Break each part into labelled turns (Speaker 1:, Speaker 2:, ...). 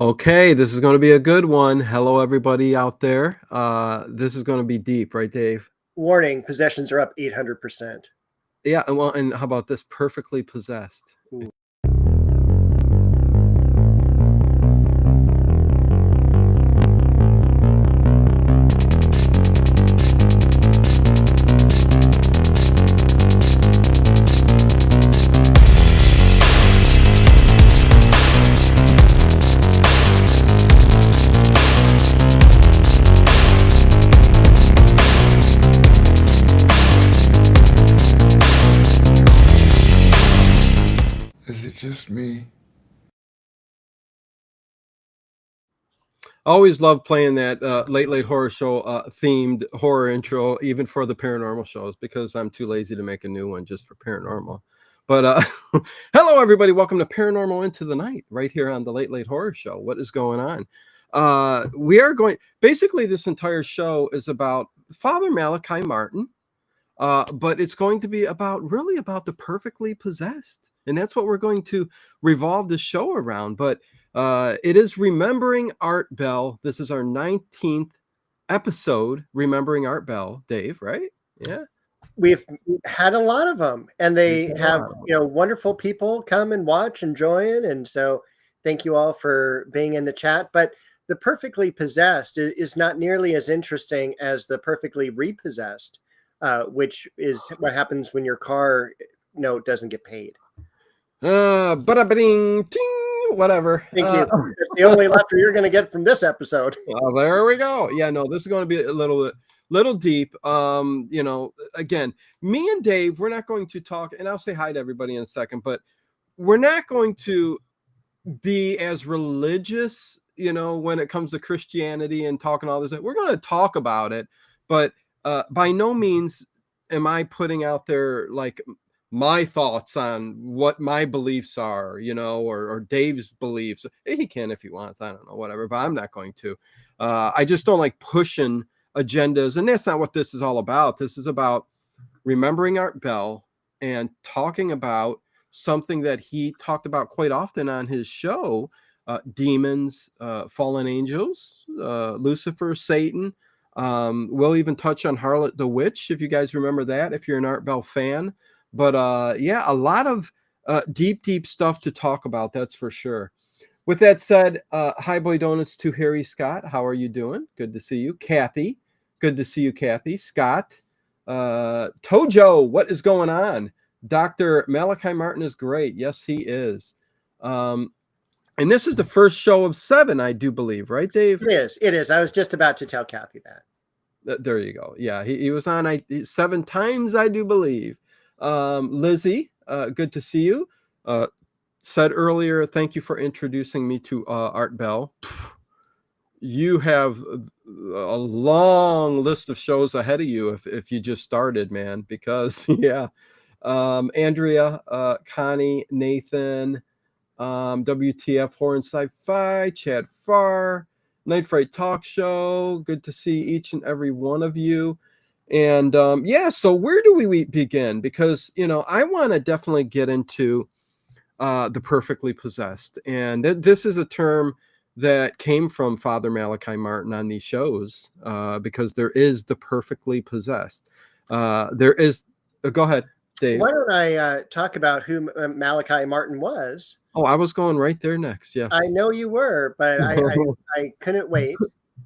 Speaker 1: Okay, this is going to be a good one. Hello, everybody out there. This is going to be deep, right, Dave?
Speaker 2: Warning, possessions are up 800%.
Speaker 1: Yeah, well, and how about this? Perfectly possessed.
Speaker 2: Ooh.
Speaker 3: Is it just me?
Speaker 1: Always love playing that late horror show themed horror intro, even for the paranormal shows, because I'm too lazy to make a new one just for paranormal. But hello, everybody. Welcome to Paranormal Into the Night, right here on the Late Horror Show. What is going on? We are going. Basically, this entire show is about Father Malachi Martin. But it's going to be really about the perfectly possessed. And that's what we're going to revolve the show around. But it is Remembering Art Bell. This is our 19th episode, Remembering Art Bell, Dave, right? Yeah.
Speaker 2: We've had a lot of them, and they have, wonderful people come and watch and join. And so thank you all for being in the chat. But the perfectly possessed is not nearly as interesting as the perfectly repossessed, which is what happens when your car note doesn't get paid.
Speaker 1: Bada-ba-ding, ting, whatever.
Speaker 2: Thank you. It's the only laughter you're going to get from this episode.
Speaker 1: Well, there we go. Yeah, no, this is going to be a little deep. Again, me and Dave, we're not going to talk, and I'll say hi to everybody in a second, but we're not going to be as religious, when it comes to Christianity and talking all this. We're going to talk about it, but by no means am I putting out there like my thoughts on what my beliefs are, or Dave's beliefs. He can if he wants, I don't know, whatever, but I'm not going to. I just don't like pushing agendas, and that's not what this is all about. This is about remembering Art Bell and talking about something that he talked about quite often on his show, demons, fallen angels, Lucifer, Satan. We'll even touch on Harlot the Witch, if you guys remember that, if you're an Art Bell fan. But yeah, a lot of deep stuff to talk about, that's for sure. With that said, hi, Boy Donuts to Harry Scott. How are you doing? Good to see you. Kathy. Good to see you, Kathy. Scott. Tojo, what is going on? Dr. Malachi Martin is great. Yes, he is. And this is the first show of 7, I do believe, right, Dave?
Speaker 2: It is. I was just about to tell Kathy that.
Speaker 1: There you go. Yeah, he was on 7 times, I do believe. Lizzie, good to see you. Said earlier, thank you for introducing me to Art Bell. You have a long list of shows ahead of you if you just started, man, because yeah. Andrea, Connie, Nathan, WTF Horror and Sci-Fi, Chad Farr, Night Fright Talk Show. Good to see each and every one of you. And yeah, so where do we begin? Because, I want to definitely get into the perfectly possessed. And this is a term that came from Father Malachi Martin on these shows, because there is the perfectly possessed. There is, go ahead, Dave.
Speaker 2: Why don't I talk about who Malachi Martin was?
Speaker 1: Oh, I was going right there next. Yes,
Speaker 2: I know you were, but I couldn't wait.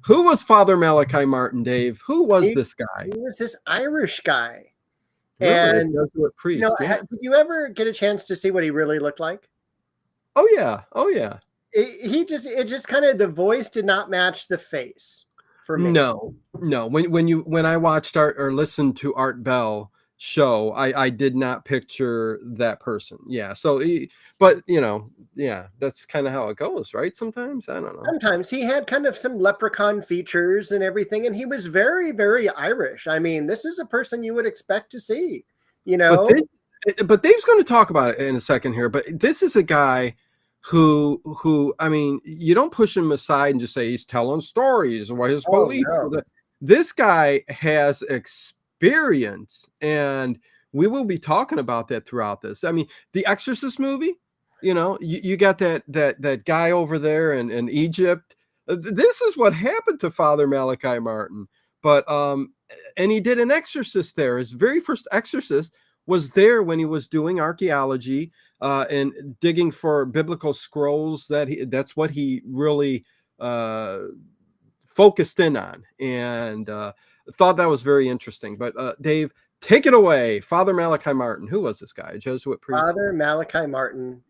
Speaker 1: Who was Father Malachi Martin, Dave? Who was this guy?
Speaker 2: He was this Irish guy.
Speaker 1: Really?
Speaker 2: And
Speaker 1: priest,
Speaker 2: did you ever get a chance to see what he really looked like?
Speaker 1: Oh yeah.
Speaker 2: It just kind of, the voice did not match the face for me.
Speaker 1: No. When I watched or listened to Art Bell show, I did not picture that person. Yeah. So but yeah, that's kind of how it goes, right? Sometimes, I don't know.
Speaker 2: Sometimes he had kind of some leprechaun features and everything, and he was very, very Irish. I mean, this is a person you would expect to see,
Speaker 1: But Dave's going to talk about it in a second here. But this is a guy who I mean, you don't push him aside and just say he's telling stories or his beliefs.
Speaker 2: No.
Speaker 1: This guy has experience, and we will be talking about that throughout this. I mean, the Exorcist movie, You got that guy over there in Egypt. This is what happened to Father Malachi Martin. But and he did an exorcist there. His very first exorcist was there when he was doing archaeology and digging for biblical scrolls. That's what he really focused in on, and thought that was very interesting. But Dave, take it away. Father Malachi Martin. Who was this guy? A Jesuit priest?
Speaker 2: Father Malachi Martin.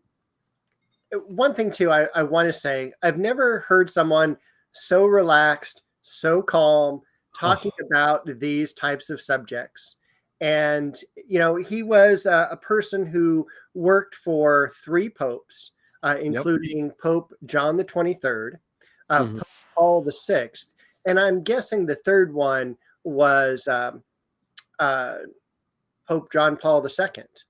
Speaker 2: One thing too, I want to say, I've never heard someone so relaxed, so calm, talking about these types of subjects. And, he was a person who worked for 3 popes, including Pope John the 23rd, Pope Paul the 6th, and I'm guessing the third one was Pope John Paul the 2nd.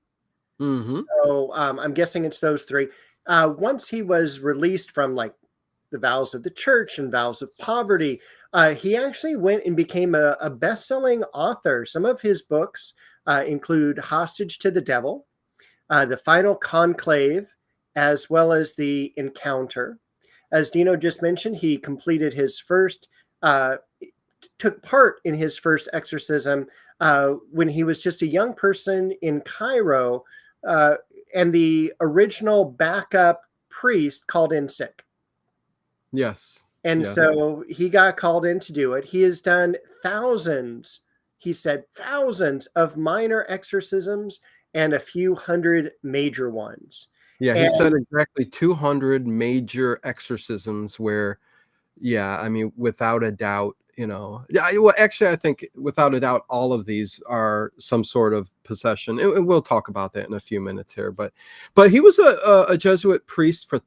Speaker 2: So I'm guessing it's those 3. Once he was released from like the vows of the church and vows of poverty, he actually went and became a best-selling author. Some of his books include Hostage to the Devil, The Final Conclave, as well as The Encounter. As Dino just mentioned, he completed his first, took part in his first exorcism when he was just a young person in Cairo, and the original backup priest called in sick.
Speaker 1: Yes.
Speaker 2: And so he got called in to do it. He has done thousands of minor exorcisms and a few hundred major ones.
Speaker 1: Yeah, he said exactly 200 major exorcisms where, I mean, without a doubt, well, actually, I think without a doubt, all of these are some sort of possession. And we'll talk about that in a few minutes here. But he was a Jesuit priest for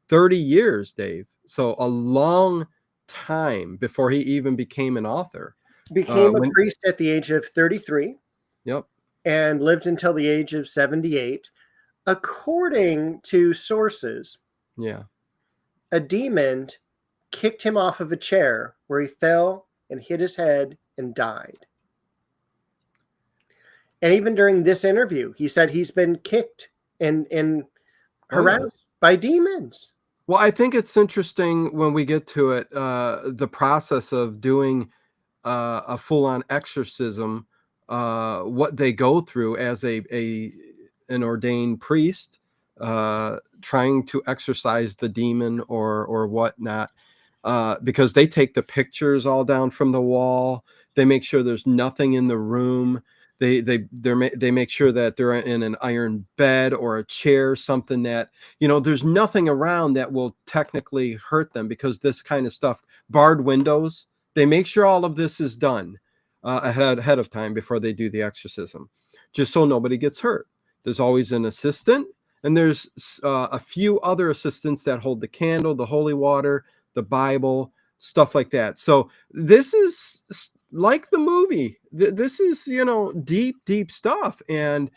Speaker 1: 30 years, Dave. So a long time before he even became an author.
Speaker 2: Became a priest at the age of 33.
Speaker 1: Yep.
Speaker 2: And lived until the age of 78. According to sources, a demon kicked him off of a chair where he fell and hit his head and died. And even during this interview, he said he's been kicked and harassed by demons.
Speaker 1: Well, I think it's interesting when we get to it, the process of doing a full-on exorcism, what they go through as an ordained priest, trying to exorcise the demon or whatnot, because they take the pictures all down from the wall. They make sure there's nothing in the room. They make sure that they're in an iron bed or a chair, something that, there's nothing around that will technically hurt them, because this kind of stuff, barred windows, they make sure all of this is done ahead of time before they do the exorcism, just so nobody gets hurt. There's always an assistant, and there's a few other assistants that hold the candle, the holy water, the Bible, stuff like that. So this is like the movie. This is, deep stuff. And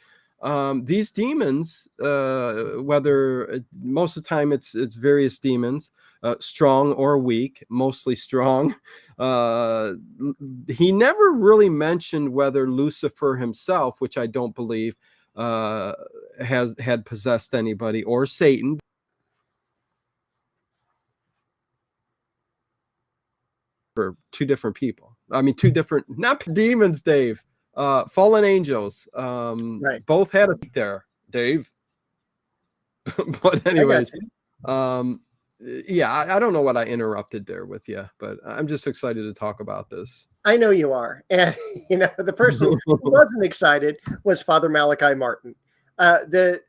Speaker 1: these demons, whether most of the time it's various demons, strong or weak, mostly strong. He never really mentioned whether Lucifer himself, which I don't believe, had possessed anybody, or Satan. For 2 different people. I mean, 2 different, not demons, Dave. Fallen angels. Both had a seat there, Dave. But anyways, I don't know what I interrupted there with you, but I'm just excited to talk about this.
Speaker 2: I know you are. And, the person who wasn't excited was Father Malachi Martin. The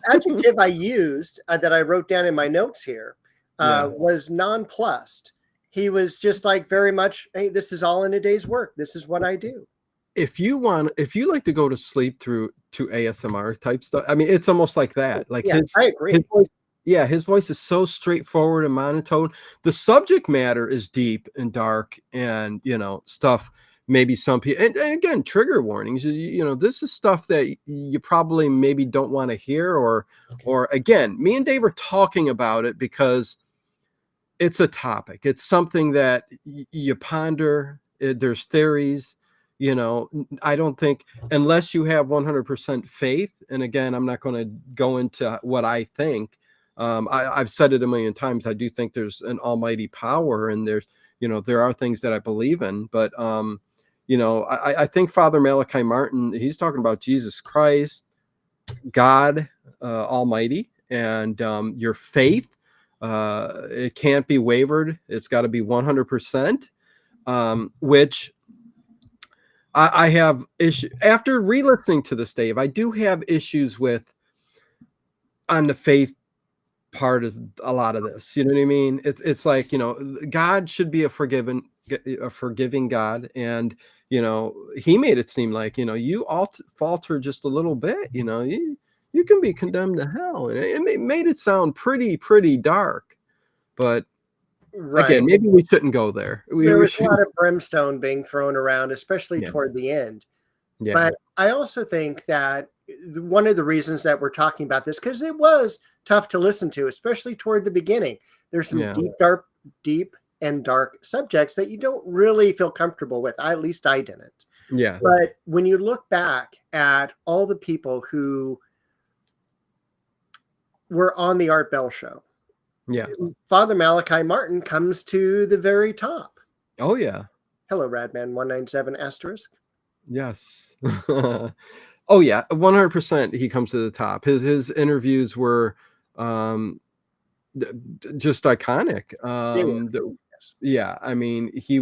Speaker 2: adjective I used that I wrote down in my notes here was nonplussed. He was just like very much, hey, this is all in a day's work. This is what I do.
Speaker 1: If you like to go to sleep to ASMR type stuff, I mean, it's almost like that. Like,
Speaker 2: I agree.
Speaker 1: His voice is so straightforward and monotone. The subject matter is deep and dark, and stuff. Maybe some people, and again, trigger warnings. This is stuff that you probably maybe don't want to hear, or again, me and Dave are talking about it because it's a topic. It's something that you ponder. There's theories. I don't think, unless you have 100% faith, and again, I'm not going to go into what I think. I've said it a million times. I do think there's an almighty power, and there are things that I believe in, but I think Father Malachi Martin, he's talking about Jesus Christ, God Almighty, and your faith. It can't be wavered. It's got to be 100%, which I have issue after re-listening to this, Dave. I do have issues with on the faith part of a lot of this. You know what I mean? It's like, God should be a forgiving God, and he made it seem like, you all falter just a little bit, you can be condemned to hell, and it made it sound pretty dark. But
Speaker 2: Right.
Speaker 1: again, maybe we shouldn't go there.
Speaker 2: There
Speaker 1: We
Speaker 2: was a
Speaker 1: should.
Speaker 2: lot of brimstone being thrown around, especially
Speaker 1: Yeah,
Speaker 2: toward the end.
Speaker 1: yeah,
Speaker 2: But I also think that one of the reasons that we're talking about this, because it was tough to listen to, especially toward the beginning. There's some
Speaker 1: yeah,
Speaker 2: deep and dark subjects that you don't really feel comfortable with. At least I didn't.
Speaker 1: yeah,
Speaker 2: But when you look back at all the people who were on the Art Bell show,
Speaker 1: yeah.
Speaker 2: Father Malachi Martin comes to the very top.
Speaker 1: Oh yeah.
Speaker 2: Hello, Radman 197 asterisk.
Speaker 1: Yes. Oh yeah, 100%. He comes to the top. His interviews were um, just iconic.
Speaker 2: They were, yes.
Speaker 1: Yeah, I mean, he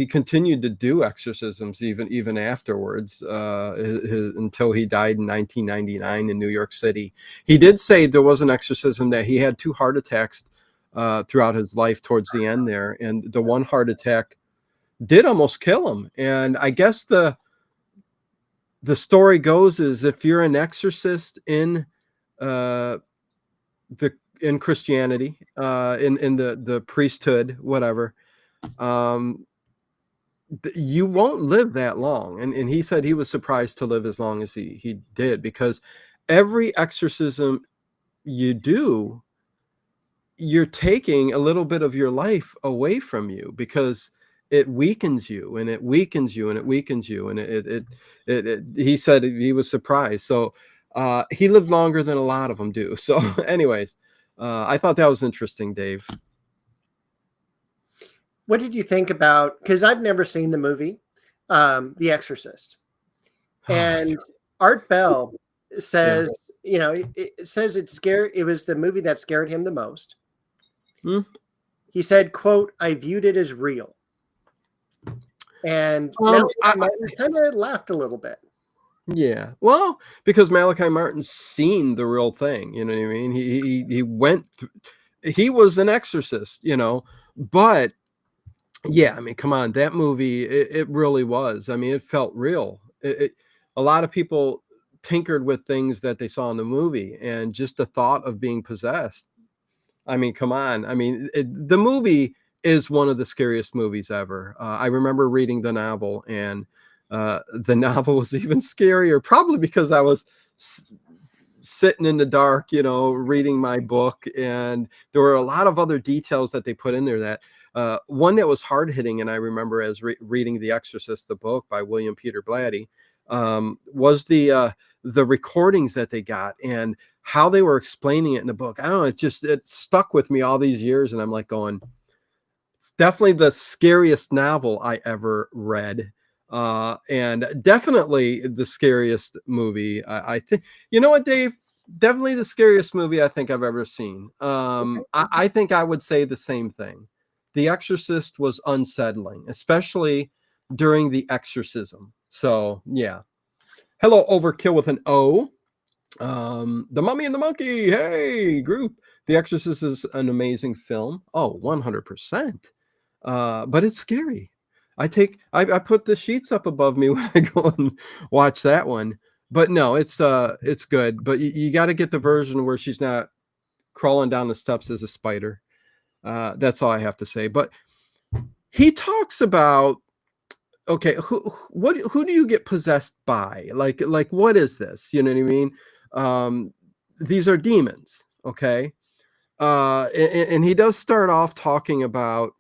Speaker 1: continued to do exorcisms even afterwards, until he died in 1999 in New York City. He did say there was an exorcism that he had 2 heart attacks throughout his life towards the end there, and the one heart attack did almost kill him. And I guess the story goes is, if you're an exorcist in in Christianity, in the priesthood, whatever, you won't live that long. And he said he was surprised to live as long as he did, because every exorcism you do, you're taking a little bit of your life away from you, because it weakens you, and it weakens you, and it weakens you. And he said he was surprised. So he lived longer than a lot of them do. So anyways, I thought that was interesting, Dave.
Speaker 2: What did you think about, because I've never seen the movie, The Exorcist. And Art Bell says, it says it was the movie that scared him the most. He said, quote, "I viewed it as real." And Malachi kind of laughed a little bit.
Speaker 1: Yeah, well, because Malachi Martin's seen the real thing. You know what I mean? He went through, he was an exorcist, but yeah, I mean, come on, that movie, it really was. I mean, it felt real. A lot of people tinkered with things that they saw in the movie, and just the thought of being possessed. I mean, come on. I mean, the movie is one of the scariest movies ever. I remember reading the novel, and the novel was even scarier, probably because I was sitting in the dark, reading my book, and there were a lot of other details that they put in there. That one that was hard hitting, and I remember as reading The Exorcist, the book by William Peter Blatty, was the recordings that they got and how they were explaining it in the book. I don't know, it stuck with me all these years, and I'm like going, it's definitely the scariest novel I ever read. And definitely the scariest movie. I think, you know what, Dave? Definitely the scariest movie I think I've ever seen. I think I would say the same thing. The Exorcist was unsettling, especially during the exorcism. So yeah. Hello, Overkill with an O. The Mummy and the Monkey. Hey, group. The Exorcist is an amazing film. Oh, 100%. But it's scary. I put the sheets up above me when I go and watch that one. But no, it's good. But you got to get the version where she's not crawling down the steps as a spider. That's all I have to say. But he talks about, okay, who do you get possessed by? Like what is this? You know what I mean? These are demons, okay? And he does start off talking about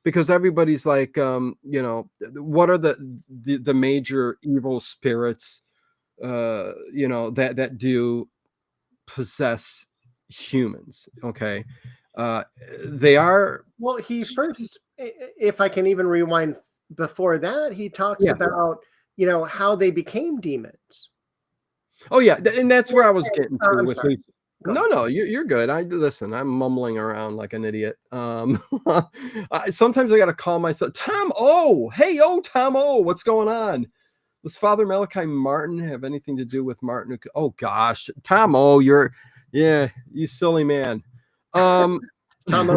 Speaker 1: because everybody's like, what are the major evil spirits, that do possess humans? Okay, uh, they are.
Speaker 2: Well, he first, if I can even rewind before that, he talks
Speaker 1: Yeah.
Speaker 2: about, how they became demons.
Speaker 1: Oh yeah, and that's where I was getting to
Speaker 2: I'm
Speaker 1: with
Speaker 2: sorry.
Speaker 1: Lucy.
Speaker 2: Go
Speaker 1: No,
Speaker 2: ahead.
Speaker 1: no, you're good. I listen. I'm mumbling around like an idiot. Sometimes I got to call myself Tom O. Hey, Tom O. What's going on? Does Father Malachi Martin have anything to do with Martin? Oh gosh, Tom O. Yeah, you silly man.
Speaker 2: Tomo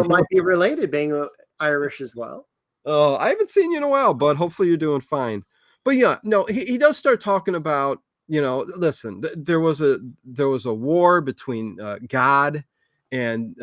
Speaker 2: might be related, being Irish as well.
Speaker 1: Oh, I haven't seen you in a while, but hopefully you're doing fine. But yeah, no, he does start talking about, listen, there was a war between God and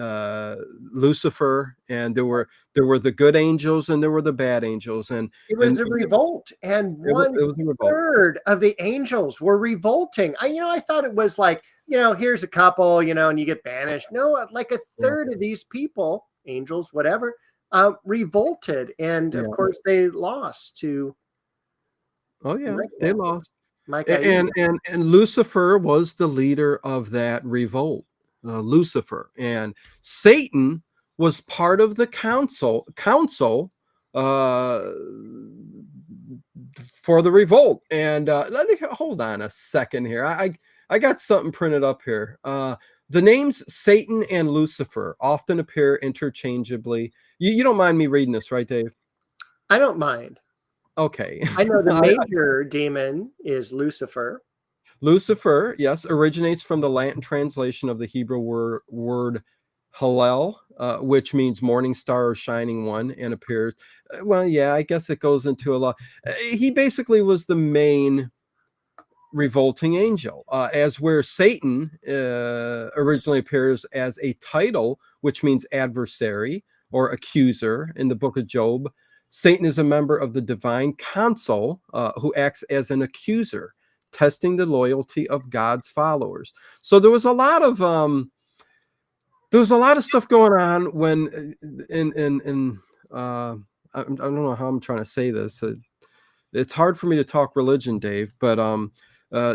Speaker 1: Lucifer, and there were the good angels and there were the bad angels,
Speaker 2: It was
Speaker 1: and
Speaker 2: a revolt, and
Speaker 1: it was a revolt.
Speaker 2: one-third of the angels were revolting. I thought it was like, here's a couple, and you get banished. No, like a
Speaker 1: Yeah,
Speaker 2: third of these people, angels, whatever, revolted, and of
Speaker 1: yeah.
Speaker 2: course they lost to
Speaker 1: Oh yeah, they
Speaker 2: Michael.
Speaker 1: lost.
Speaker 2: Michael.
Speaker 1: And Lucifer was the leader of that revolt. Lucifer and Satan was part of the council uh, for the revolt. And let me hold on a second here. I got something printed up here. The names Satan and Lucifer often appear interchangeably. You don't mind me reading this, right, Dave?
Speaker 2: I don't mind.
Speaker 1: Okay.
Speaker 2: I know the major demon is Lucifer.
Speaker 1: Lucifer, yes, originates from the Latin translation of the Hebrew word Hallel, which means morning star or shining one, and appears. Well, yeah, I guess it goes into a lot. He basically was the main revolting angel, as where Satan originally appears as a title, which means adversary or accuser in the book of Job. Satan is a member of the divine council who acts as an accuser, testing the loyalty of God's followers. So there was a lot of stuff going on when in I don't know how I'm trying to say this. It's hard for me to talk religion, Dave, but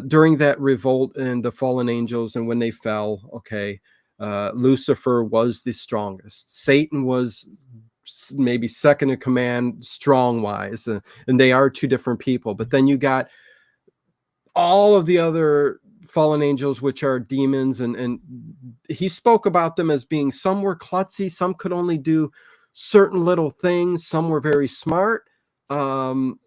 Speaker 1: during that revolt and the fallen angels and when they fell, okay, Lucifer was the strongest. Satan was maybe second in command strong wise, and they are two different people. But then you got all of the other fallen angels, which are demons, and he spoke about them as being, some were klutzy, some could only do certain little things, some were very smart, some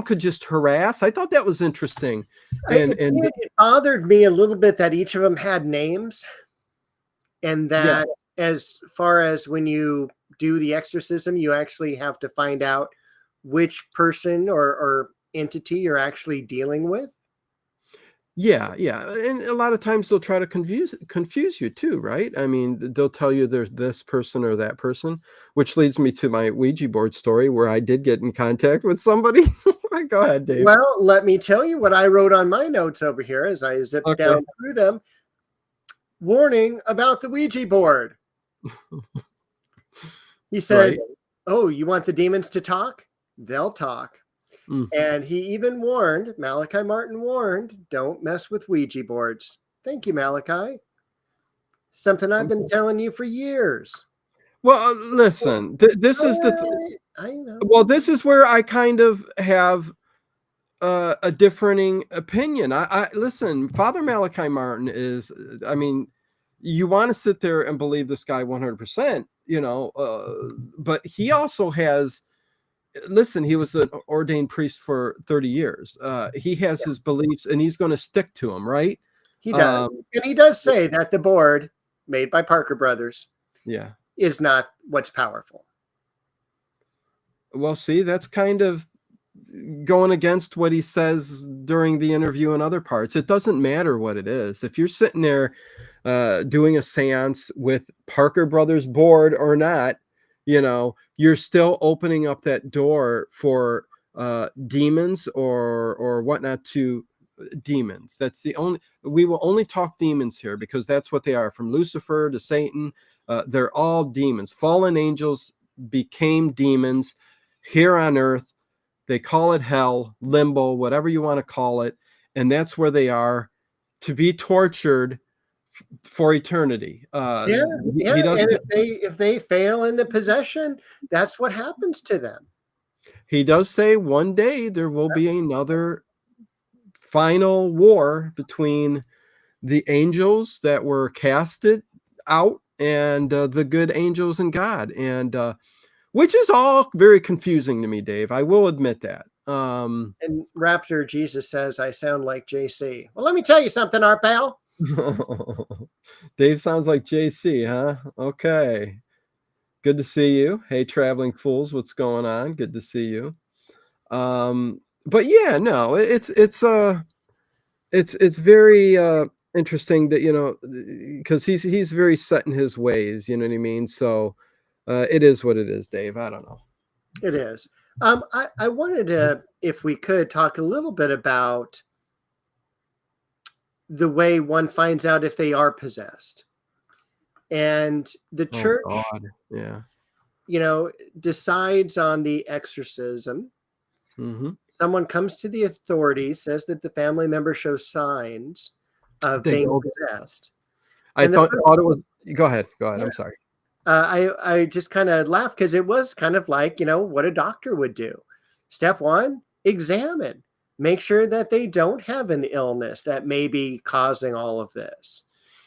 Speaker 1: could just harass. I thought that was interesting.
Speaker 2: It bothered me a little bit that each of them had names, and
Speaker 1: Yeah,
Speaker 2: that as far as when you do the exorcism, you actually have to find out which person or entity you're actually dealing with.
Speaker 1: yeah, and a lot of times they'll try to confuse you too, right? I mean, they'll tell you there's this person or that person, which leads me to my Ouija board story where I did get in contact with somebody. Go ahead, Dave.
Speaker 2: Well, let me tell you what I wrote on my notes over here as I zipped
Speaker 1: Okay.
Speaker 2: down through them. Warning about the Ouija board. He said,
Speaker 1: Right.
Speaker 2: "Oh, you want the demons to talk? They'll talk."
Speaker 1: Mm.
Speaker 2: And he even warned, Malachi Martin warned, don't mess with Ouija boards. Thank you, Malachi. Something I've been telling you for years.
Speaker 1: Well, listen, this is
Speaker 2: I know.
Speaker 1: well, this is where I kind of have a differing opinion. I listen, Father Malachi Martin is, I mean, you want to sit there and believe this guy 100%, but he also has, listen, he was an ordained priest for 30 years. He has his beliefs and he's going to stick to them, right?
Speaker 2: He does.
Speaker 1: Um,
Speaker 2: And he does say that the board made by Parker Brothers
Speaker 1: yeah.
Speaker 2: is not what's powerful.
Speaker 1: Well, see, that's kind of going against what he says during the interview and other parts. It doesn't matter what it is. If you're sitting there doing a seance with Parker Brothers board or not, you're still opening up that door for demons or whatnot to demons. That's the only, we will only talk demons here because that's what they are, from Lucifer to Satan. They're all demons, fallen angels. became demons here on earth. They call it hell, limbo, whatever you want to call it. And that's where they are to be tortured for eternity.
Speaker 2: Yeah,
Speaker 1: He
Speaker 2: yeah,
Speaker 1: doesn't.
Speaker 2: and if they fail in the possession, that's what happens to them.
Speaker 1: He does say one day there will be another final war between the angels that were casted out and the good angels and God, and which is all very confusing to me, Dave. I will admit that.
Speaker 2: And Raptor Jesus says, I sound like JC. Well, let me tell you something, our pal.
Speaker 1: Dave sounds like JC, huh? Okay. Good to see you. Hey, traveling fools, what's going on? Good to see you. But yeah, no, it's very interesting that, you know, because he's very set in his ways, you know what I mean? So it is what it is, Dave. I don't know.
Speaker 2: It is. I wanted to, if we could, talk a little bit about the way one finds out if they are possessed. And the
Speaker 1: Oh
Speaker 2: church,
Speaker 1: God. Yeah.
Speaker 2: decides on the exorcism.
Speaker 1: Mm-hmm.
Speaker 2: Someone comes to the authorities, says that the family member shows signs of
Speaker 1: They
Speaker 2: being
Speaker 1: go.
Speaker 2: possessed.
Speaker 1: I
Speaker 2: And the
Speaker 1: thought
Speaker 2: person,
Speaker 1: it was. Go ahead. Go ahead.
Speaker 2: yeah,
Speaker 1: I'm sorry.
Speaker 2: I just kind of laughed because it was kind of like, what a doctor would do. Step one, examine. Make sure that they don't have an illness that may be causing all of this.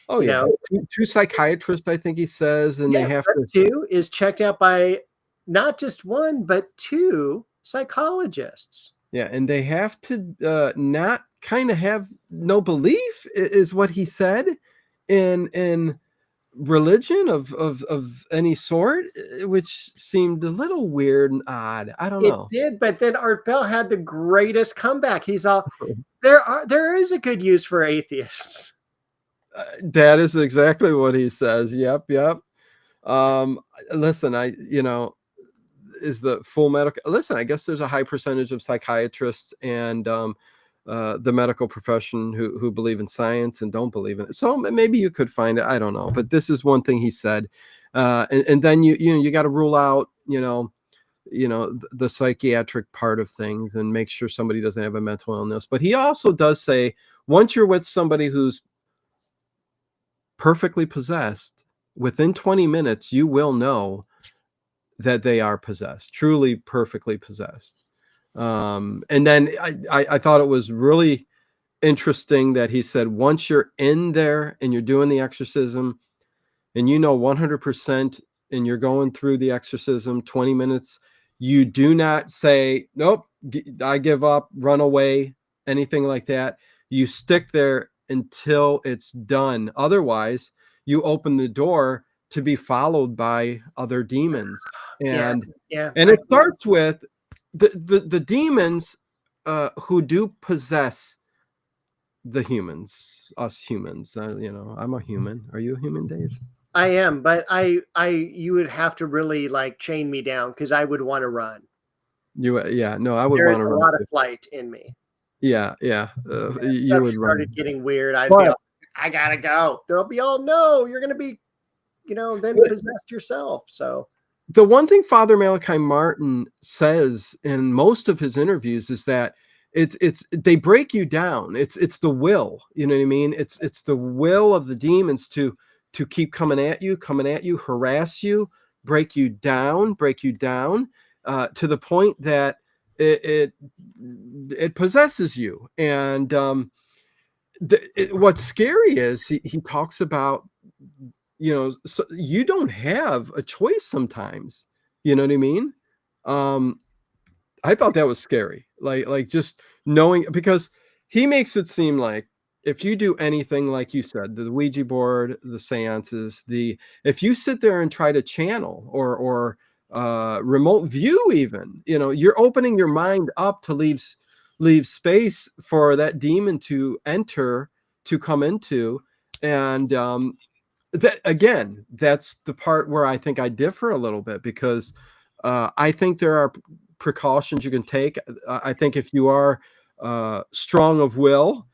Speaker 1: Oh
Speaker 2: You
Speaker 1: yeah,
Speaker 2: know,
Speaker 1: two psychiatrists, I think he says, and they
Speaker 2: yeah,
Speaker 1: have
Speaker 2: step
Speaker 1: to.
Speaker 2: two is checked out by not just one, but two psychologists.
Speaker 1: Yeah, and they have to not kind of have no belief is what he said in religion of any sort, which seemed a little weird and odd. I don't
Speaker 2: It
Speaker 1: know.
Speaker 2: did, but then Art Bell had the greatest comeback. He's all, there is a good use for atheists.
Speaker 1: That is exactly what he says. Yep, yep. Listen, is the full medical listen, I guess there's a high percentage of psychiatrists and the medical profession who believe in science and don't believe in it. So maybe you could find it. I don't know. But this is one thing he said. And then you got to rule out, the psychiatric part of things and make sure somebody doesn't have a mental illness. But he also does say once you're with somebody who's perfectly possessed, within 20 minutes, you will know that they are possessed, truly perfectly possessed. And then I thought it was really interesting that he said, once you're in there and you're doing the exorcism and 100% and you're going through the exorcism 20 minutes, you do not say, nope, I give up, run away, anything like that. You stick there until it's done. Otherwise, you open the door to be followed by other demons.
Speaker 2: Yeah,
Speaker 1: And
Speaker 2: yeah.
Speaker 1: it starts with the demons who do possess the humans, us humans. I'm a human. Are you a human, Dave?
Speaker 2: I am, but you would have to really like chain me down because I would want to run.
Speaker 1: Yeah, no, I would
Speaker 2: There
Speaker 1: want
Speaker 2: is
Speaker 1: to
Speaker 2: a
Speaker 1: run
Speaker 2: lot of
Speaker 1: too.
Speaker 2: flight in me.
Speaker 1: Yeah, yeah,
Speaker 2: If
Speaker 1: you
Speaker 2: stuff
Speaker 1: would run.
Speaker 2: started getting weird, I'd be
Speaker 1: But
Speaker 2: all, I gotta go. There'll be all, no, you're gonna be, then possessed yourself. So
Speaker 1: the one thing Father Malachi Martin says in most of his interviews is that it's they break you down. It's the will, you know what I mean? It's the will of the demons to keep coming at you, harass you, break you down, to the point that it possesses you. And what's scary is he talks about, so you don't have a choice sometimes, you know what I mean? um I thought that was scary, like just knowing, because he makes it seem like if you do anything like you said, the Ouija board, the seances, if you sit there and try to channel or remote view, even, you're opening your mind up to leave space for that demon to enter, to come into. And that, again, that's the part where I think I differ a little bit, because I think there are precautions you can take. I think if you are strong of will,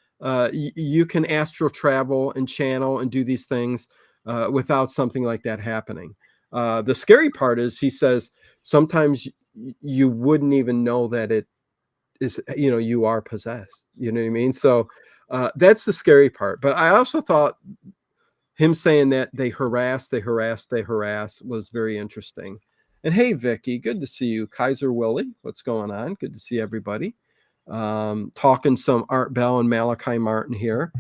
Speaker 1: you can astral travel and channel and do these things without something like that happening. The scary part is he says sometimes you wouldn't even know that it is, you are possessed. You know what I mean? So that's the scary part. But I also thought him saying that they harass was very interesting. And hey, Vicky, good to see you. Kaiser Willie, what's going on? Good to see everybody. Talking some Art Bell and Malachi Martin here.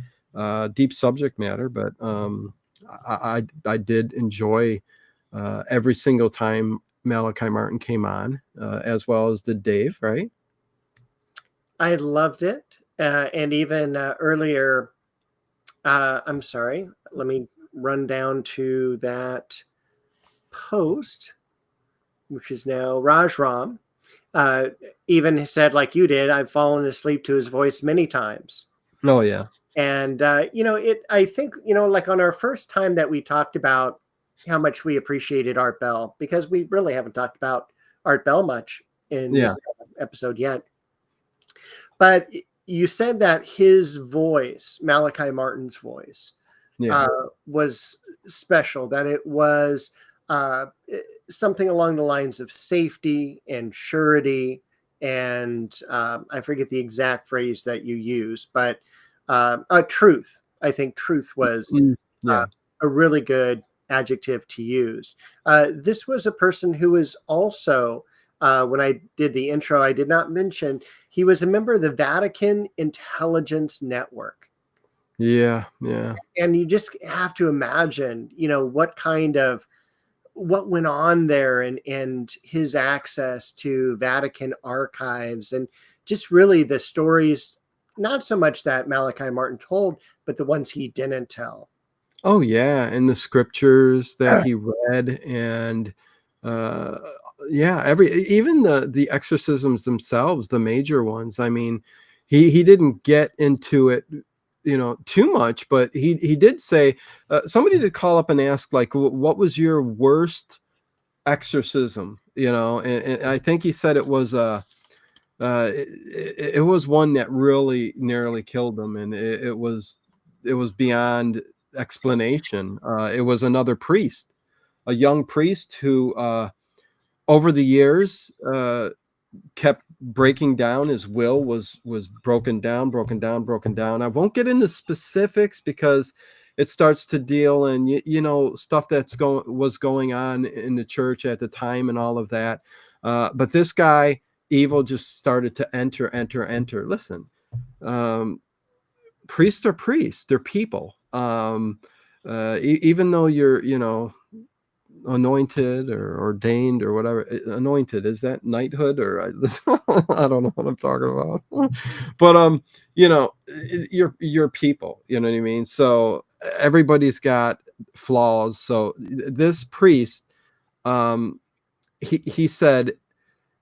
Speaker 1: Deep subject matter, but I did enjoy every single time Malachi Martin came on, as well as did Dave, right?
Speaker 2: I loved it. And even earlier, I'm sorry, let me run down to that post, which is now Raj Ram. Even said, like you did, I've fallen asleep to his voice many times.
Speaker 1: Oh, yeah.
Speaker 2: And, I think, like on our first time that we talked about how much we appreciated Art Bell, because we really haven't talked about Art Bell much in this episode yet. But you said that his voice, Malachi Martin's voice, was special, that it was something along the lines of safety and surety. And I forget the exact phrase that you use, but truth. I think truth was a really good adjective to use. This was a person who was also, when I did the intro, I did not mention he was a member of the Vatican Intelligence Network.
Speaker 1: Yeah.
Speaker 2: And you just have to imagine, what went on there, and his access to Vatican archives, and just really the stories, not so much that Malachi Martin told, but the ones he didn't tell.
Speaker 1: Oh, yeah, and the scriptures that he read, and even the exorcisms themselves, the major ones. I mean, he didn't get into it, too much, but he did say, somebody did call up and ask, like, what was your worst exorcism? And I think he said it was it was one that really nearly killed him, and it was beyond explanation. It was another priest, a young priest who over the years kept breaking down. His will was broken down. I won't get into specifics because it starts to deal in stuff was going on in the church at the time and all of that. But this guy, evil, just started to enter. Listen, priests are priests. They're people. Even though you're anointed or ordained or whatever. Anointed, is that knighthood, or I don't know what I'm talking about. But you're people, you know what I mean? So everybody's got flaws. So this priest, he said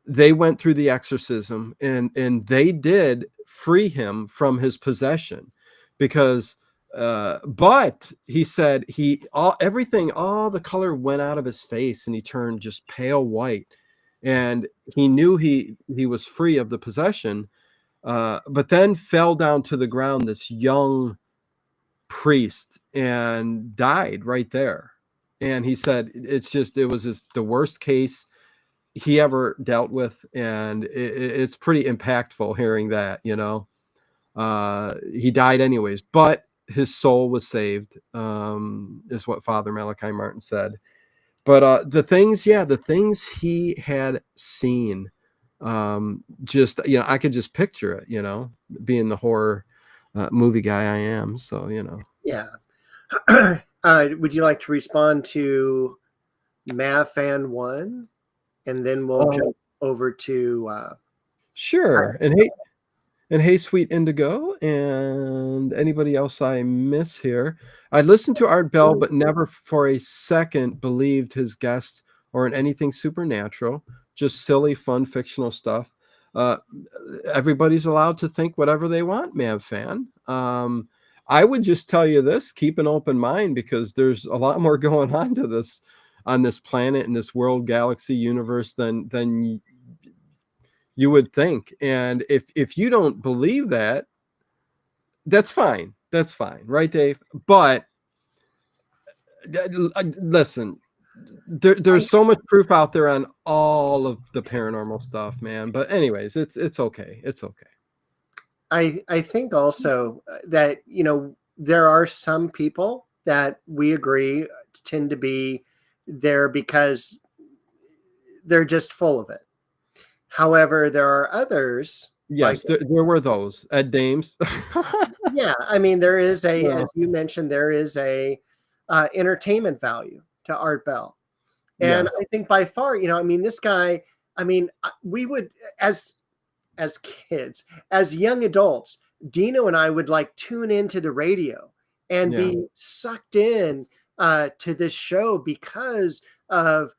Speaker 1: they went through the exorcism, and they did free him from his possession, because but he said all the color went out of his face, and he turned just pale white, and he knew he was free of the possession, but then fell down to the ground, this young priest, and died right there. And he said it was the worst case he ever dealt with, and it's pretty impactful hearing that. He died anyways, but his soul was saved, is what Father Malachi Martin said. But the things he had seen, just I could just picture it, being the horror movie guy I am. So
Speaker 2: Yeah. Would you like to respond to Mavfan 1, and then we'll jump over to
Speaker 1: sure. And hey, sweet Indigo, and anybody else I miss here. I listened to Art Bell, but never for a second believed his guests or in anything supernatural. Just silly, fun, fictional stuff. Everybody's allowed to think whatever they want, Mav fan. I would just tell you this: keep an open mind, because there's a lot more going on to this on this planet, in this world, galaxy, universe than you would think. And if you don't believe that, that's fine, right, Dave? But listen, there's so much proof out there on all of the paranormal stuff, man. But anyways, it's okay. It's okay.
Speaker 2: I think also that, there are some people that we agree tend to be there because they're just full of it. However, there are others like,
Speaker 1: Yes, there were those at Dames.
Speaker 2: yeah, I mean, there is
Speaker 1: Well,
Speaker 2: as you mentioned, there is a entertainment value to Art Bell. And
Speaker 1: yes.
Speaker 2: I think by far, I mean, this guy, I mean, we would, as kids, as young adults, Dino and I would like tune into the radio and
Speaker 1: Yeah.
Speaker 2: be sucked in to this show because of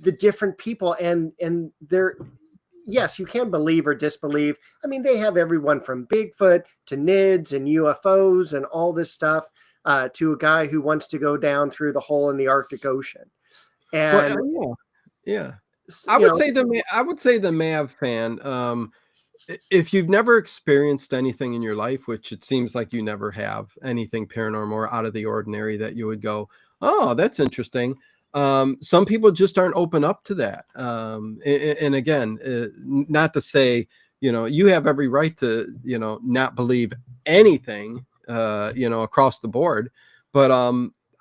Speaker 2: the different people and their, yes, you can believe or disbelieve. I mean, they have everyone from Bigfoot to NIDS and UFOs and all this stuff to a guy who wants to go down through the hole in the Arctic Ocean.
Speaker 1: Well,
Speaker 2: And,
Speaker 1: yeah.
Speaker 2: you know,
Speaker 1: I would say the Mav fan. If you've never experienced anything in your life, which it seems like you never have, anything paranormal or out of the ordinary that you would go, oh, that's interesting. Some people just aren't open up to that. And again, not to say, you have every right to, not believe anything, across the board. But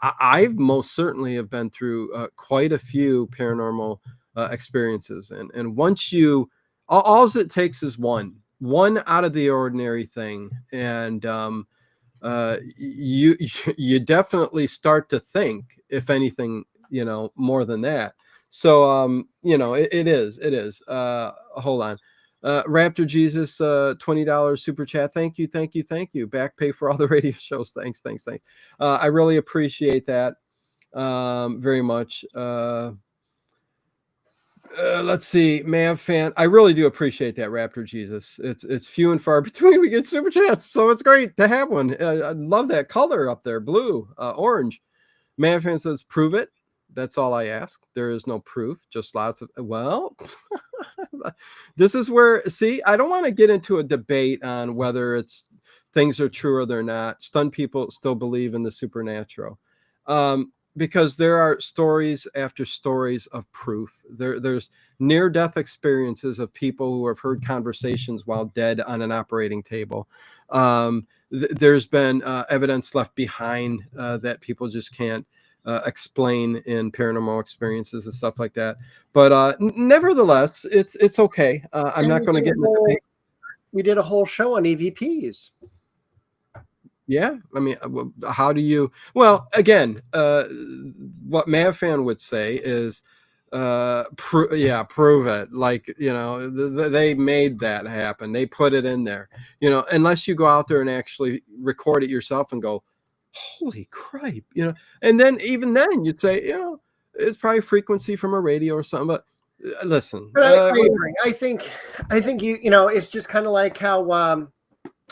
Speaker 1: I most certainly have been through quite a few paranormal experiences. And once all it takes is one out of the ordinary thing. And you you definitely start to think, if anything, more than that. So it is hold on. Raptor Jesus, $20 super chat. Thank you. Back pay for all the radio shows. Thanks. I really appreciate that very much. Let's see, Mav fan. I really do appreciate that, Raptor Jesus. It's few and far between we get super chats, so it's great to have one. I love that color up there, blue, orange. Mav fan says, "Prove it." That's all I ask. There is no proof, just lots of this is where, see, I don't want to get into a debate on whether things are true or they're not. Stunned people still believe in the supernatural. Because there are stories after stories of proof. There's near-death experiences of people who have heard conversations while dead on an operating table. There's been evidence left behind that people just can't explain in paranormal experiences and stuff like that. But nevertheless, it's okay. I'm not going to get into debate.
Speaker 2: We did a whole show on EVPs.
Speaker 1: Yeah, I mean, how do you? Well, again, what Mav fan would say is, prove it. Like, they made that happen. They put it in there. Unless you go out there and actually record it yourself and go, holy crap, and then even then you'd say, it's probably frequency from a radio or something. But listen,
Speaker 2: but I agree. I think it's just kind of like how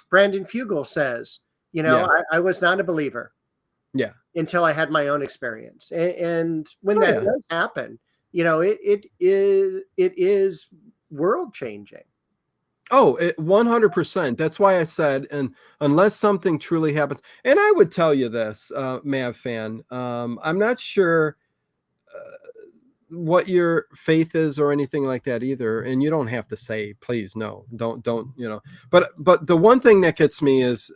Speaker 2: Brandon Fugel says.
Speaker 1: Yeah.
Speaker 2: I was not a believer.
Speaker 1: Yeah.
Speaker 2: Until I had my own experience. And when that does happen, it is world changing.
Speaker 1: Oh, 100%. That's why I said, and unless something truly happens, and I would tell you this, Mav fan, I'm not sure what your faith is or anything like that either. And you don't have to say, please, no, don't, but the one thing that gets me is,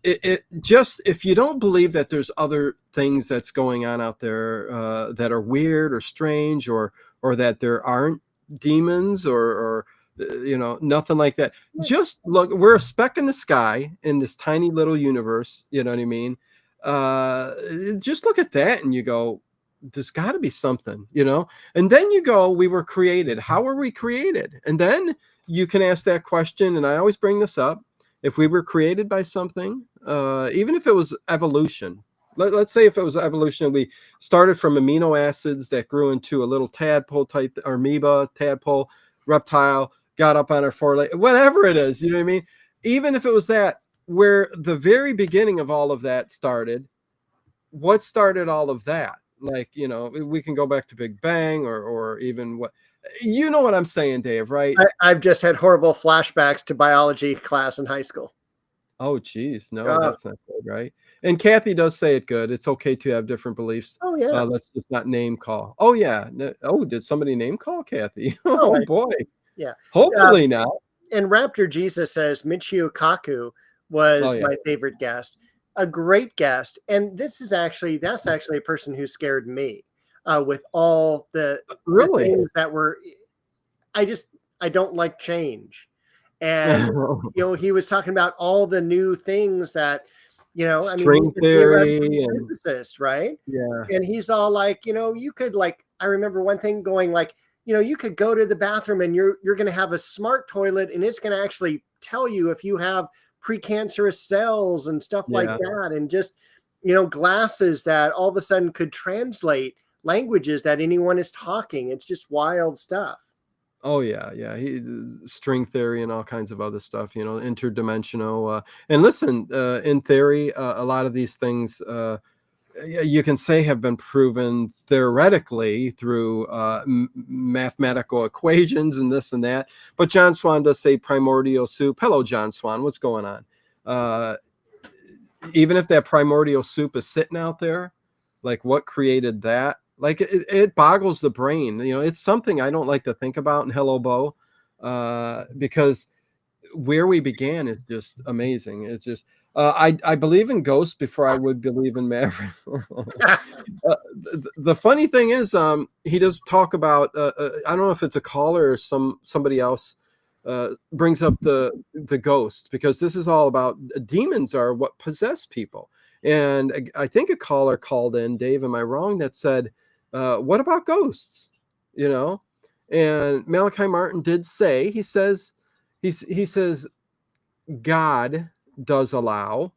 Speaker 1: it just, if you don't believe that there's other things that's going on out there that are weird or strange, or that there aren't demons or nothing like that, just look, we're a speck in the sky in this tiny little universe, you know what I mean? Just look at that and you go, there's got to be something, and then you go, we were created. How were we created? And then you can ask that question, and I always bring this up. If we were created by something, even if it was evolution, let's say if it was evolution, we started from amino acids that grew into a little tadpole type, amoeba, tadpole, reptile, got up on our foreleg, whatever it is, you know what I mean? Even if it was that, where the very beginning of all of that started, what started all of that? Like, we can go back to Big Bang or even what, you know what I'm saying, Dave, right?
Speaker 2: I've just had horrible flashbacks to biology class in high school.
Speaker 1: Oh, geez. No, that's not good, right? And Kathy does say it good. It's okay to have different beliefs.
Speaker 2: Oh yeah.
Speaker 1: Let's just not name call. Oh yeah. Oh, did somebody name call Kathy?
Speaker 2: Oh
Speaker 1: Oh boy.
Speaker 2: yeah.
Speaker 1: Hopefully not.
Speaker 2: And Raptor Jesus says Michio Kaku
Speaker 1: Oh
Speaker 2: was
Speaker 1: yeah.
Speaker 2: my favorite guest, a great guest. And that's actually a person who scared me with all the
Speaker 1: Really?
Speaker 2: things that were. I just I don't like change, and he was talking about all the new things that I mean, he's
Speaker 1: String
Speaker 2: a theoretical
Speaker 1: theory and
Speaker 2: physicist, right?
Speaker 1: yeah.
Speaker 2: And he's all like, you could like, I remember one thing going like, you could go to the bathroom and you're going to have a smart toilet and it's going to actually tell you if you have precancerous cells and stuff like
Speaker 1: Yeah.
Speaker 2: that. And just, glasses that all of a sudden could translate languages that anyone is talking. It's just wild stuff.
Speaker 1: Oh yeah, yeah. String theory and all kinds of other stuff, interdimensional. And listen, in theory, a lot of these things you can say have been proven theoretically through mathematical equations and this and that. But John Swan does say primordial soup. Hello, John Swan. What's going on? Even if that primordial soup is sitting out there, like what created that? Like it boggles the brain. It's something I don't like to think about in Hello Bo, because where we began is just amazing. It's just I believe in ghosts before I would believe in Maverick. The funny thing is, he does talk about. I don't know if it's a caller or somebody else brings up the ghost, because this is all about demons are what possess people. And I think a caller called in, Dave, am I wrong, that said, what about ghosts? And Malachi Martin did say, he says God does allow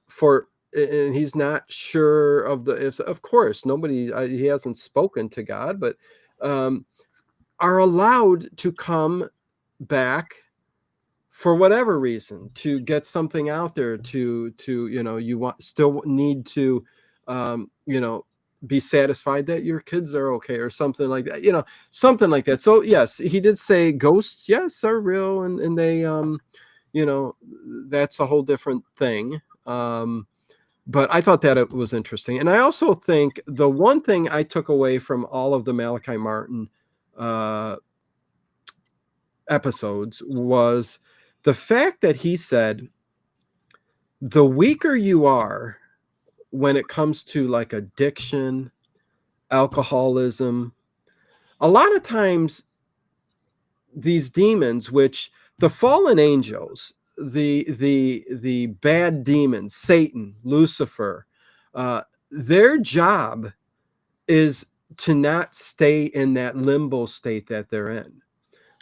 Speaker 1: for, and he's not sure of the if, of course nobody, he hasn't spoken to God, but are allowed to come back for whatever reason, to get something out there, to you still need to be satisfied that your kids are okay or something like that, something like that. So yes, he did say ghosts, yes, are real, and they that's a whole different thing. But I thought that it was interesting. And I also think the one thing I took away from all of the Malachi Martin episodes was the fact that he said the weaker you are when it comes to like addiction, alcoholism, a lot of times these demons, which the fallen angels, the bad demons, Satan, Lucifer, their job is to not stay in that limbo state that they're in.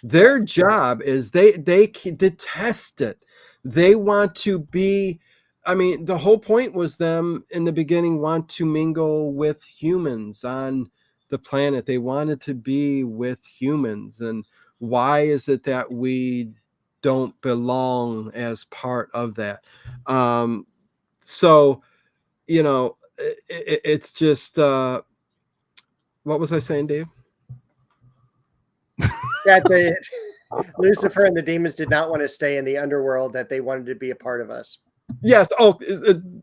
Speaker 1: Their job is they detest it. They want to be, I mean, the whole point was them in the beginning want to mingle with humans on the planet. They wanted to be with humans. And why is it that we don't belong as part of that? So, it's just, what was I saying, Dave?
Speaker 2: That the Lucifer and the demons did not want to stay in the underworld, that they wanted to be a part of us.
Speaker 1: Yes. Oh,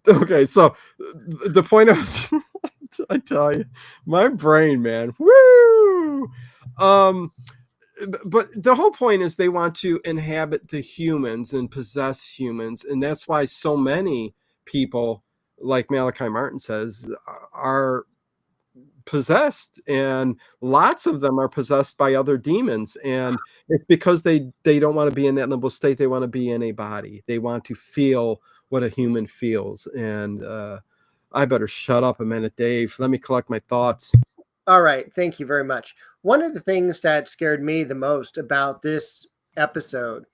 Speaker 1: okay. So the point of I tell you, my brain, man. Woo! But the whole point is they want to inhabit the humans and possess humans, and that's why so many people, like Malachi Martin says, are possessed, and lots of them are possessed by other demons, and it's because they don't want to be in that limbo state. They want to be in a body. They want to feel what a human feels. And I better shut up a minute, Dave. Let me collect my thoughts.
Speaker 2: All right. Thank you very much. One of the things that scared me the most about this episode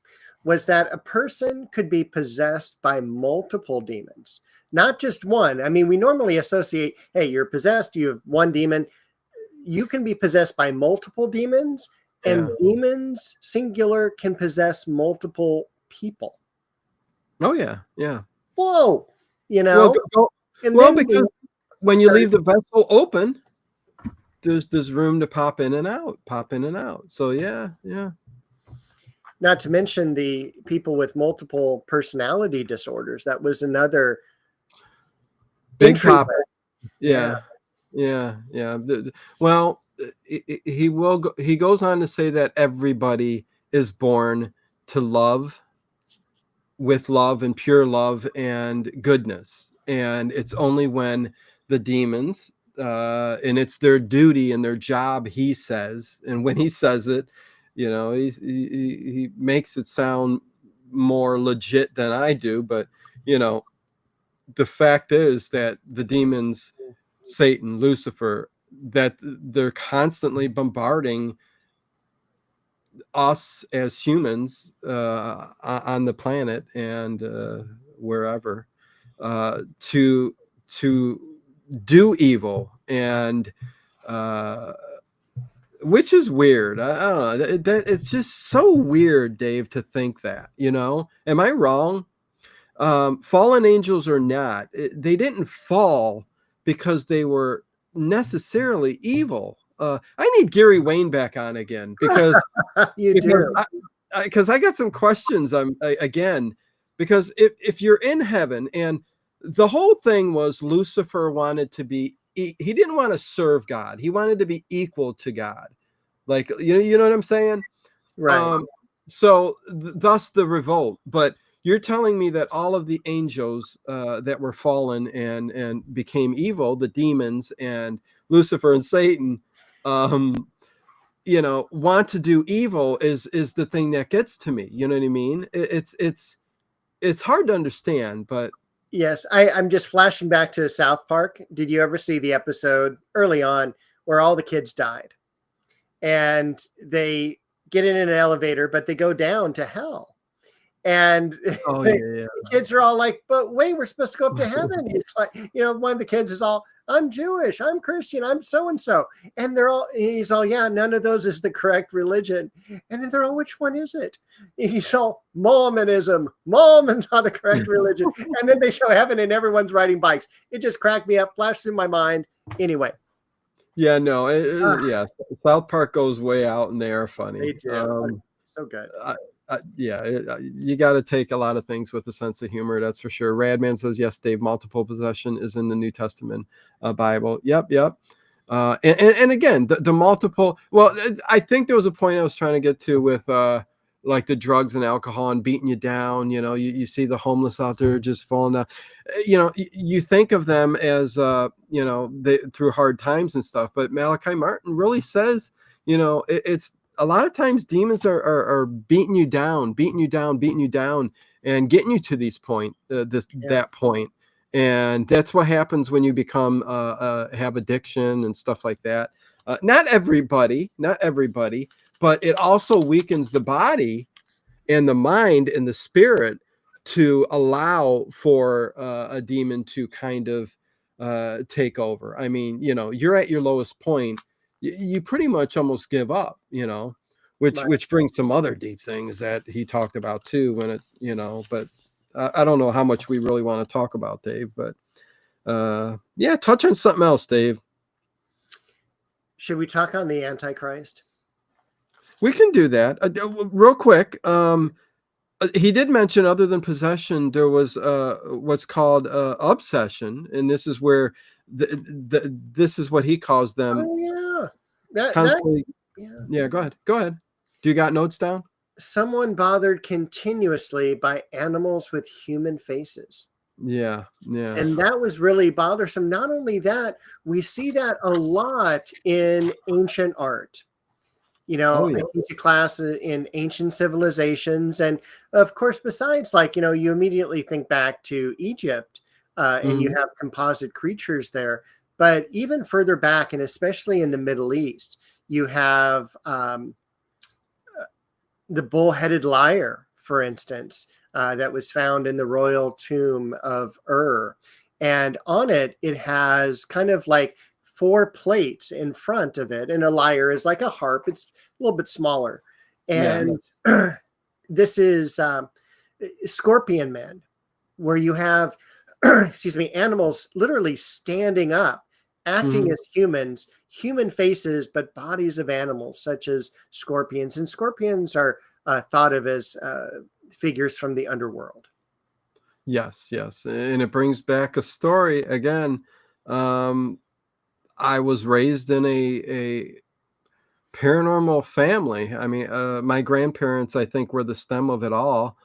Speaker 2: was that a person could be possessed by multiple demons, not just one. I mean, we normally associate, hey, you're possessed, you have one demon. You can be possessed by multiple demons, and
Speaker 1: Yeah.
Speaker 2: demons, singular, can possess multiple people.
Speaker 1: Oh yeah, yeah.
Speaker 2: Whoa.
Speaker 1: Well,
Speaker 2: And
Speaker 1: well,
Speaker 2: then
Speaker 1: because when you leave the vessel open, there's room to pop in and out, So yeah, yeah.
Speaker 2: not to mention the people with multiple personality disorders. That was another
Speaker 1: Big topic.
Speaker 2: Yeah.
Speaker 1: Yeah. Well, he will go, he goes on to say that everybody is born to love, with love and pure love and goodness, and it's only when the demons, and it's their duty and their job, he says, and when he says it, he makes it sound more legit than I do, but you know the fact is that the demons, Satan, Lucifer, that they're constantly bombarding us as humans, on the planet and wherever, to do evil, and uh, which is weird. I don't know. It's just so weird, Dave, to think that. Am I wrong? Fallen angels or not, they didn't fall because they were necessarily evil. I need Gary Wayne back on again because
Speaker 2: You
Speaker 1: because
Speaker 2: do.
Speaker 1: I got some questions. Again, because if you're in heaven, and the whole thing was Lucifer wanted to be, he didn't want to serve God. He wanted to be equal to God. Like, you know what I'm saying?
Speaker 2: Right.
Speaker 1: So thus the revolt. But you're telling me that all of the angels, that were fallen and became evil, the demons and Lucifer and Satan, want to do evil is the thing that gets to me. You know what I mean? It's hard to understand, but
Speaker 2: Yes, I'm just flashing back to South Park. Did you ever see the episode early on where all the kids died? And they get in an elevator, but they go down to hell. And
Speaker 1: oh
Speaker 2: the
Speaker 1: yeah,
Speaker 2: kids are all like, but wait, we're supposed to go up to heaven. He's like, one of the kids is all, I'm Jewish, I'm Christian, I'm so-and-so. And he's all, yeah, none of those is the correct religion. And then they're all, which one is it? And he's all, Mormonism. Mormon's not the correct religion. And then they show heaven and everyone's riding bikes. It just cracked me up, flashed through my mind. Anyway.
Speaker 1: yeah. No, yeah. South Park goes way out, and they are funny.
Speaker 2: They do. So good.
Speaker 1: Yeah, you got to take a lot of things with a sense of humor. That's for sure. Radman says, yes, Dave, multiple possession is in the New Testament Bible. Yep. And again, the multiple, well, I think there was a point I was trying to get to with like the drugs and alcohol and beating you down. You see the homeless out there just falling down. You think of them as, through hard times and stuff, but Malachi Martin really says, it's a lot of times demons are beating you down, and getting you to these point, that point. And that's what happens when you become, have addiction and stuff like that. Not everybody, but it also weakens the body and the mind and the spirit to allow for a demon to kind of take over. I mean, you're at your lowest point. You pretty much almost give up, which brings some other deep things that he talked about too. When but I don't know how much we really want to talk about, Dave. But yeah, touch on something else, Dave.
Speaker 2: Should we talk on the Antichrist?
Speaker 1: We can do that real quick. He did mention, other than possession, there was what's called obsession, and this is where this is what he calls them.
Speaker 2: Oh yeah,
Speaker 1: constantly. Yeah. Go ahead. Do you got notes down?
Speaker 2: Someone bothered continuously by animals with human faces.
Speaker 1: Yeah.
Speaker 2: And that was really bothersome. Not only that, we see that a lot in ancient art.
Speaker 1: Oh, yeah.
Speaker 2: I teach a class in ancient civilizations. And of course, besides, like, you immediately think back to Egypt, and you have composite creatures there. But even further back, and especially in the Middle East, you have the bull-headed liar, for instance, that was found in the royal tomb of Ur. And on it, it has kind of like 4 plates in front of it. And a lyre is like a harp. It's a little bit smaller. And this is Scorpion Man, where you have, animals literally standing up, acting as humans, human faces, but bodies of animals, such as scorpions. And scorpions are thought of as figures from the underworld.
Speaker 1: Yes, yes, and it brings back a story again. Um, I was raised in a paranormal family. I mean, my grandparents, I think, were the stem of it all.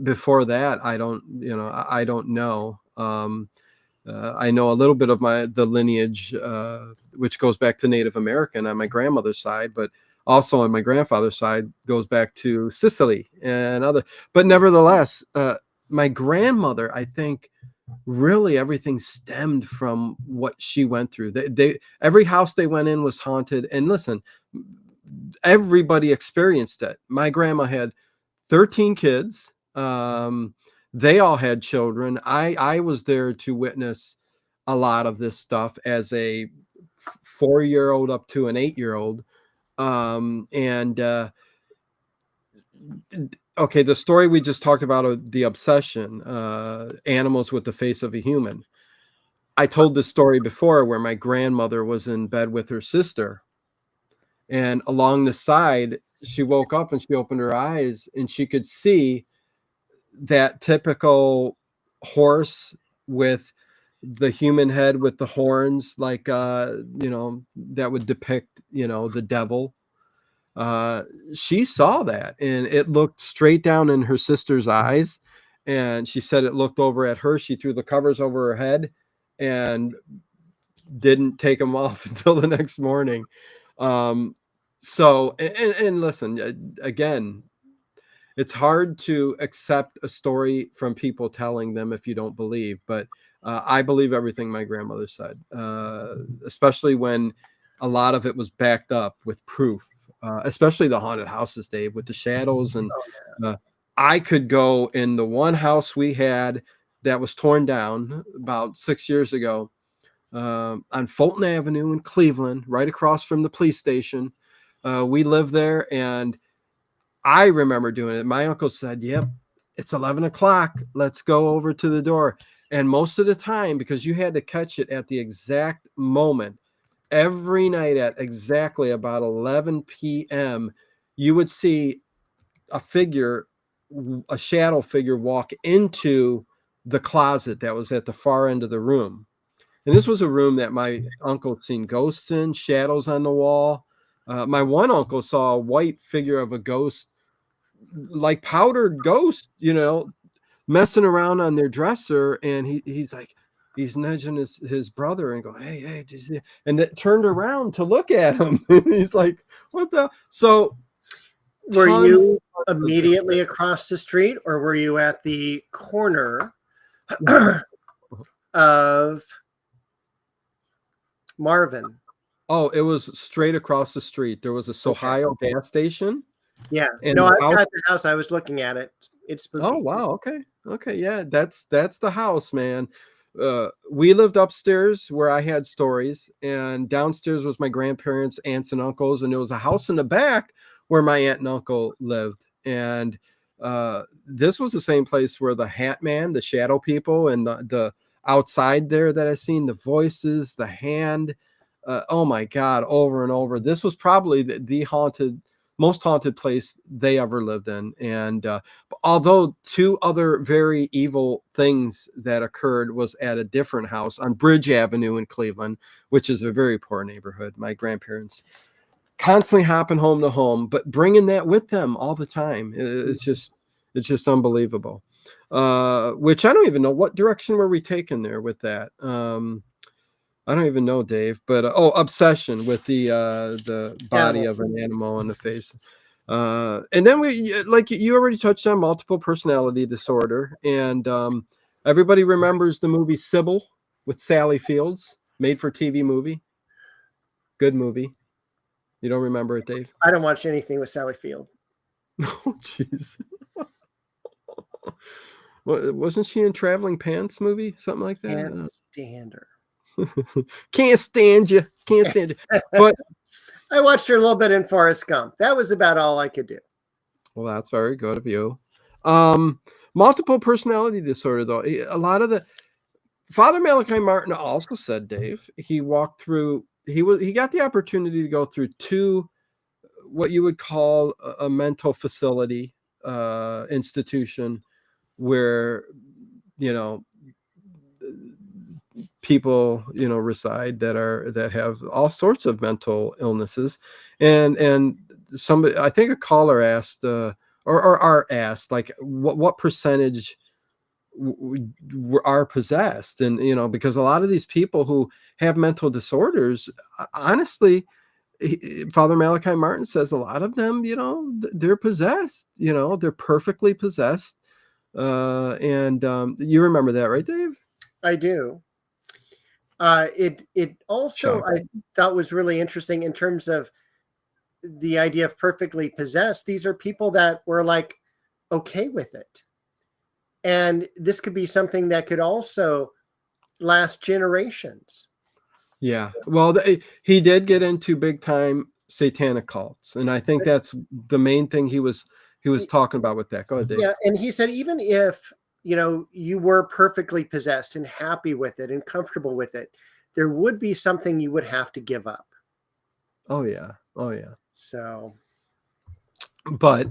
Speaker 1: Before that, I don't, I don't know. I know a little bit of the lineage, which goes back to Native American on my grandmother's side, but also on my grandfather's side goes back to Sicily and other. But nevertheless, my grandmother, I think, really everything stemmed from what she went through. They every house they went in was haunted. And listen, everybody experienced it. My grandma had 13 kids. They all had children. I was there to witness a lot of this stuff as a 4-year old up to an 8-year old. And okay, the story we just talked about, the obsession, animals with the face of a human. I told this story before where my grandmother was in bed with her sister, and along the side, she woke up and she opened her eyes and she could see that typical horse with the human head with the horns, like, that would depict, the devil. Uh, she saw that and it looked straight down in her sister's eyes. And she said it looked over at her. She threw the covers over her head and didn't take them off until the next morning. Um, so, and listen, again, it's hard to accept a story from people telling them if you don't believe, but I believe everything my grandmother said, especially when a lot of it was backed up with proof, especially the haunted houses, Dave, with the shadows. And
Speaker 2: Oh,
Speaker 1: uh, I could go in the one house we had that was torn down about 6 years ago, on Fulton Avenue in Cleveland, right across from the police station. We lived there, and I remember doing it. My uncle said, "Yep, it's 11 o'clock. Let's go over to the door." And most of the time, because you had to catch it at the exact moment, every night at exactly about 11 p.m., you would see a figure, a shadow figure, walk into the closet that was at the far end of the room. And this was a room that my uncle had seen ghosts in, shadows on the wall. My one uncle saw a white figure of a ghost, like powdered ghost, messing around on their dresser. And he's like, he's nudging his brother and go, hey, did you see? And that turned around to look at him. And he's like, what the? So
Speaker 2: were
Speaker 1: tons
Speaker 2: you
Speaker 1: of
Speaker 2: immediately across the street, or were you at the corner of Marvin?
Speaker 1: Oh, it was straight across the street. There was a
Speaker 2: Okay.
Speaker 1: Sohio gas station,
Speaker 2: Yeah.
Speaker 1: and
Speaker 2: No,
Speaker 1: the
Speaker 2: I've
Speaker 1: house.
Speaker 2: got the house. I was looking at it. It's
Speaker 1: Oh,
Speaker 2: spooky.
Speaker 1: wow, okay. Okay, yeah, that's the house, man. We lived upstairs where I had stories, and downstairs was my grandparents, aunts, and uncles, and there was a house in the back where my aunt and uncle lived. And this was the same place where the Hat Man, the shadow people, and the outside there that I seen, the voices, the hand. Oh my God, over and over. This was probably the most haunted place they ever lived in. And although two other very evil things that occurred was at a different house on Bridge Avenue in Cleveland, which is a very poor neighborhood. My grandparents constantly hopping home to home, but bringing that with them all the time. It's just unbelievable. Which I don't even know, what direction were we taking there with that. I don't even know, Dave, but obsession with the body
Speaker 2: Animal.
Speaker 1: of an animal in the face. And then like you already touched on multiple personality disorder, and everybody remembers the movie Sybil with Sally Fields, made for TV movie. Good movie. You don't remember it, Dave?
Speaker 2: I don't watch anything with Sally Field.
Speaker 1: Oh, jeez. Wasn't she in Traveling Pants movie? Something like
Speaker 2: Can't
Speaker 1: that?
Speaker 2: stand her.
Speaker 1: Can't stand you. Can't stand you. But
Speaker 2: I watched her a little bit in Forrest Gump. That was about all I could do.
Speaker 1: well, that's very good of you. Um, Multiple personality disorder, though. A lot of the Father Malachi Martin also said, Dave, he walked through. He got the opportunity to go through two, what you would call a mental facility institution, where you know, people, you know, reside that have all sorts of mental illnesses. And somebody, I think a caller asked, or are asked, like, what percentage are possessed. And, you know, because a lot of these people who have mental disorders, honestly, Father Malachi Martin says a lot of them, you know, they're possessed, you know, they're perfectly possessed. And You remember that, right, Dave?
Speaker 2: I do. It also, I
Speaker 1: Shocking.
Speaker 2: thought, was really interesting in terms of the idea of perfectly possessed. These are people that were like okay with it, and this could be something that could also last generations.
Speaker 1: Yeah. Well, he did get into big time satanic cults, and I think that's the main thing he was talking about with that. Go ahead, Dave.
Speaker 2: Yeah, and he said even if, you were perfectly possessed and happy with it and comfortable with it, there would be something you would have to give up.
Speaker 1: Oh yeah. Oh yeah.
Speaker 2: So,
Speaker 1: But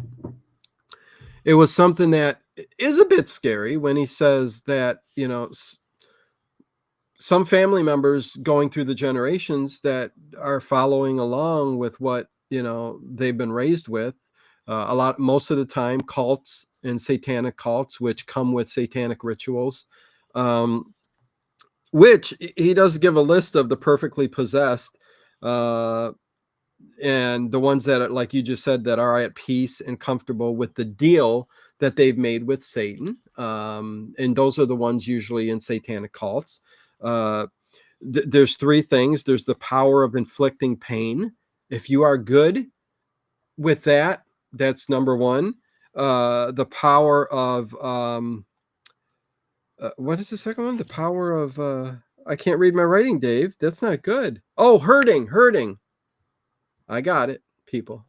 Speaker 1: it was something that is a bit scary when he says that, you know, some family members going through the generations that are following along with what, you know, they've been raised with, most of the time cults and satanic cults which come with satanic rituals, um, which he does give a list of the perfectly possessed, uh, and the ones that are, like you just said, that are at peace and comfortable with the deal that they've made with Satan, and those are the ones usually in satanic cults. uh, there's three things. There's the power of inflicting pain. If you are good with that, that's number one. The power of what is the second one? The power of I can't read my writing, Dave. That's not good. Oh, hurting. I got it, people.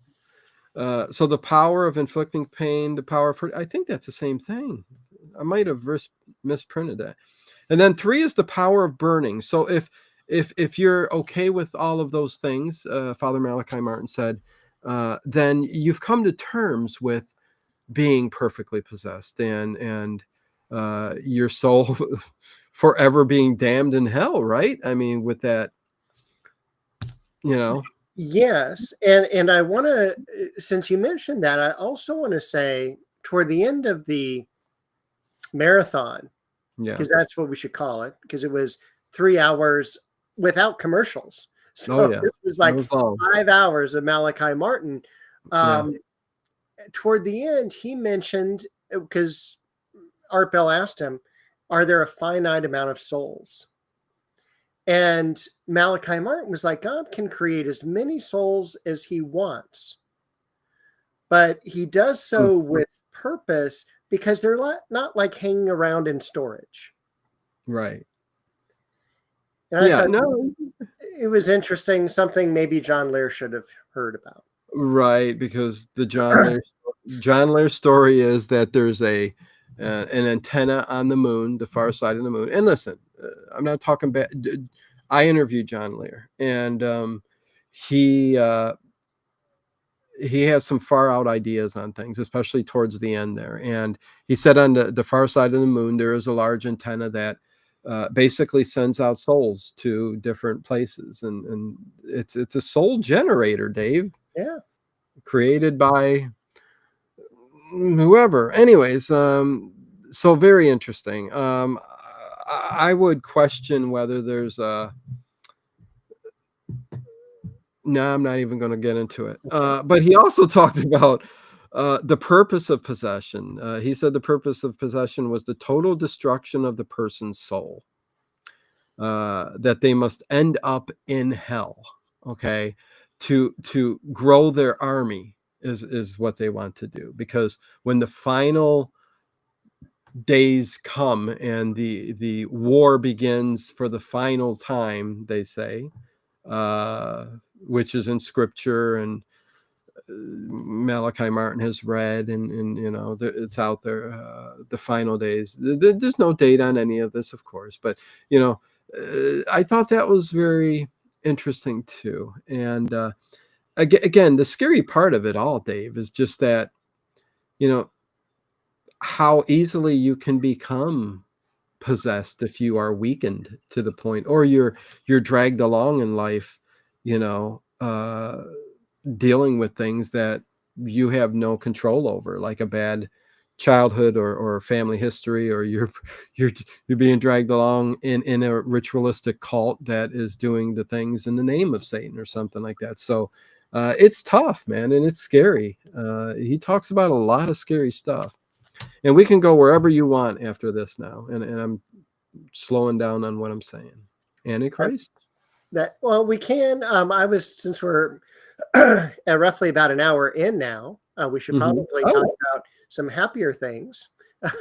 Speaker 1: So the power of inflicting pain, the power of hurt. I think that's the same thing. I might have misprinted that. And then three is the power of burning. So if you're okay with all of those things, Father Malachi Martin said, then you've come to terms with being perfectly possessed, and your soul forever being damned in hell. Right? I mean, with that, you know.
Speaker 2: yes, and I want to, since you mentioned that, I also want to say toward the end of the marathon,
Speaker 1: Yeah.
Speaker 2: because that's what we should call it, because it was 3 hours without commercials.
Speaker 1: Oh
Speaker 2: So
Speaker 1: yeah.
Speaker 2: it was
Speaker 1: That
Speaker 2: like
Speaker 1: was long.
Speaker 2: 5 hours of Malachi Martin.
Speaker 1: Yeah.
Speaker 2: Um, Toward the end, he mentioned, because Art Bell asked him, "Are there a finite amount of souls?" And Malachi Martin was like, "God can create as many souls as he wants, but he does
Speaker 1: Mm,
Speaker 2: so with purpose because they're not like hanging around in storage."
Speaker 1: right.
Speaker 2: And I
Speaker 1: Yeah.
Speaker 2: thought
Speaker 1: No.
Speaker 2: it was interesting, something maybe John Lear should have heard about.
Speaker 1: Right, because the John Lear story is that there's an antenna on the moon, the far side of the moon. And listen, I'm not talking bad. I interviewed John Lear, and he uh, he has some far out ideas on things, especially towards the end there. And he said on the far side of the moon there is a large antenna that basically sends out souls to different places, and it's a soul generator, Dave,
Speaker 2: Yeah.
Speaker 1: created by whoever. Anyways, so very interesting. I would question whether there's a. No, I'm not even going to get into it.
Speaker 2: Okay.
Speaker 1: But he also talked about the purpose of possession. He said the purpose of possession was the total destruction of the person's soul. That they must end up in hell. Okay, to grow their army is what they want to do, because when the final days come and the war begins for the final time, they say, uh which is in scripture, and Malachi Martin has read, and you know, it's out there, the final days. There's no date on any of this, of course, but you know, I thought that was very interesting too. And again, the scary part of it all, Dave, is just that, you know, how easily you can become. possessed if you are weakened to the point, or you're dragged along in life, you know, dealing with things that you have no control over, like a bad childhood or family history, or you're being dragged along in a ritualistic cult that is doing the things in the name of Satan or something like that. So it's tough, man, and it's scary. He talks about a lot of scary stuff, and we can go wherever you want after this now, and I'm slowing down on what I'm saying. Antichrist.
Speaker 2: Well, we can. Since we're at roughly about an hour in now, we should probably talk about some happier things.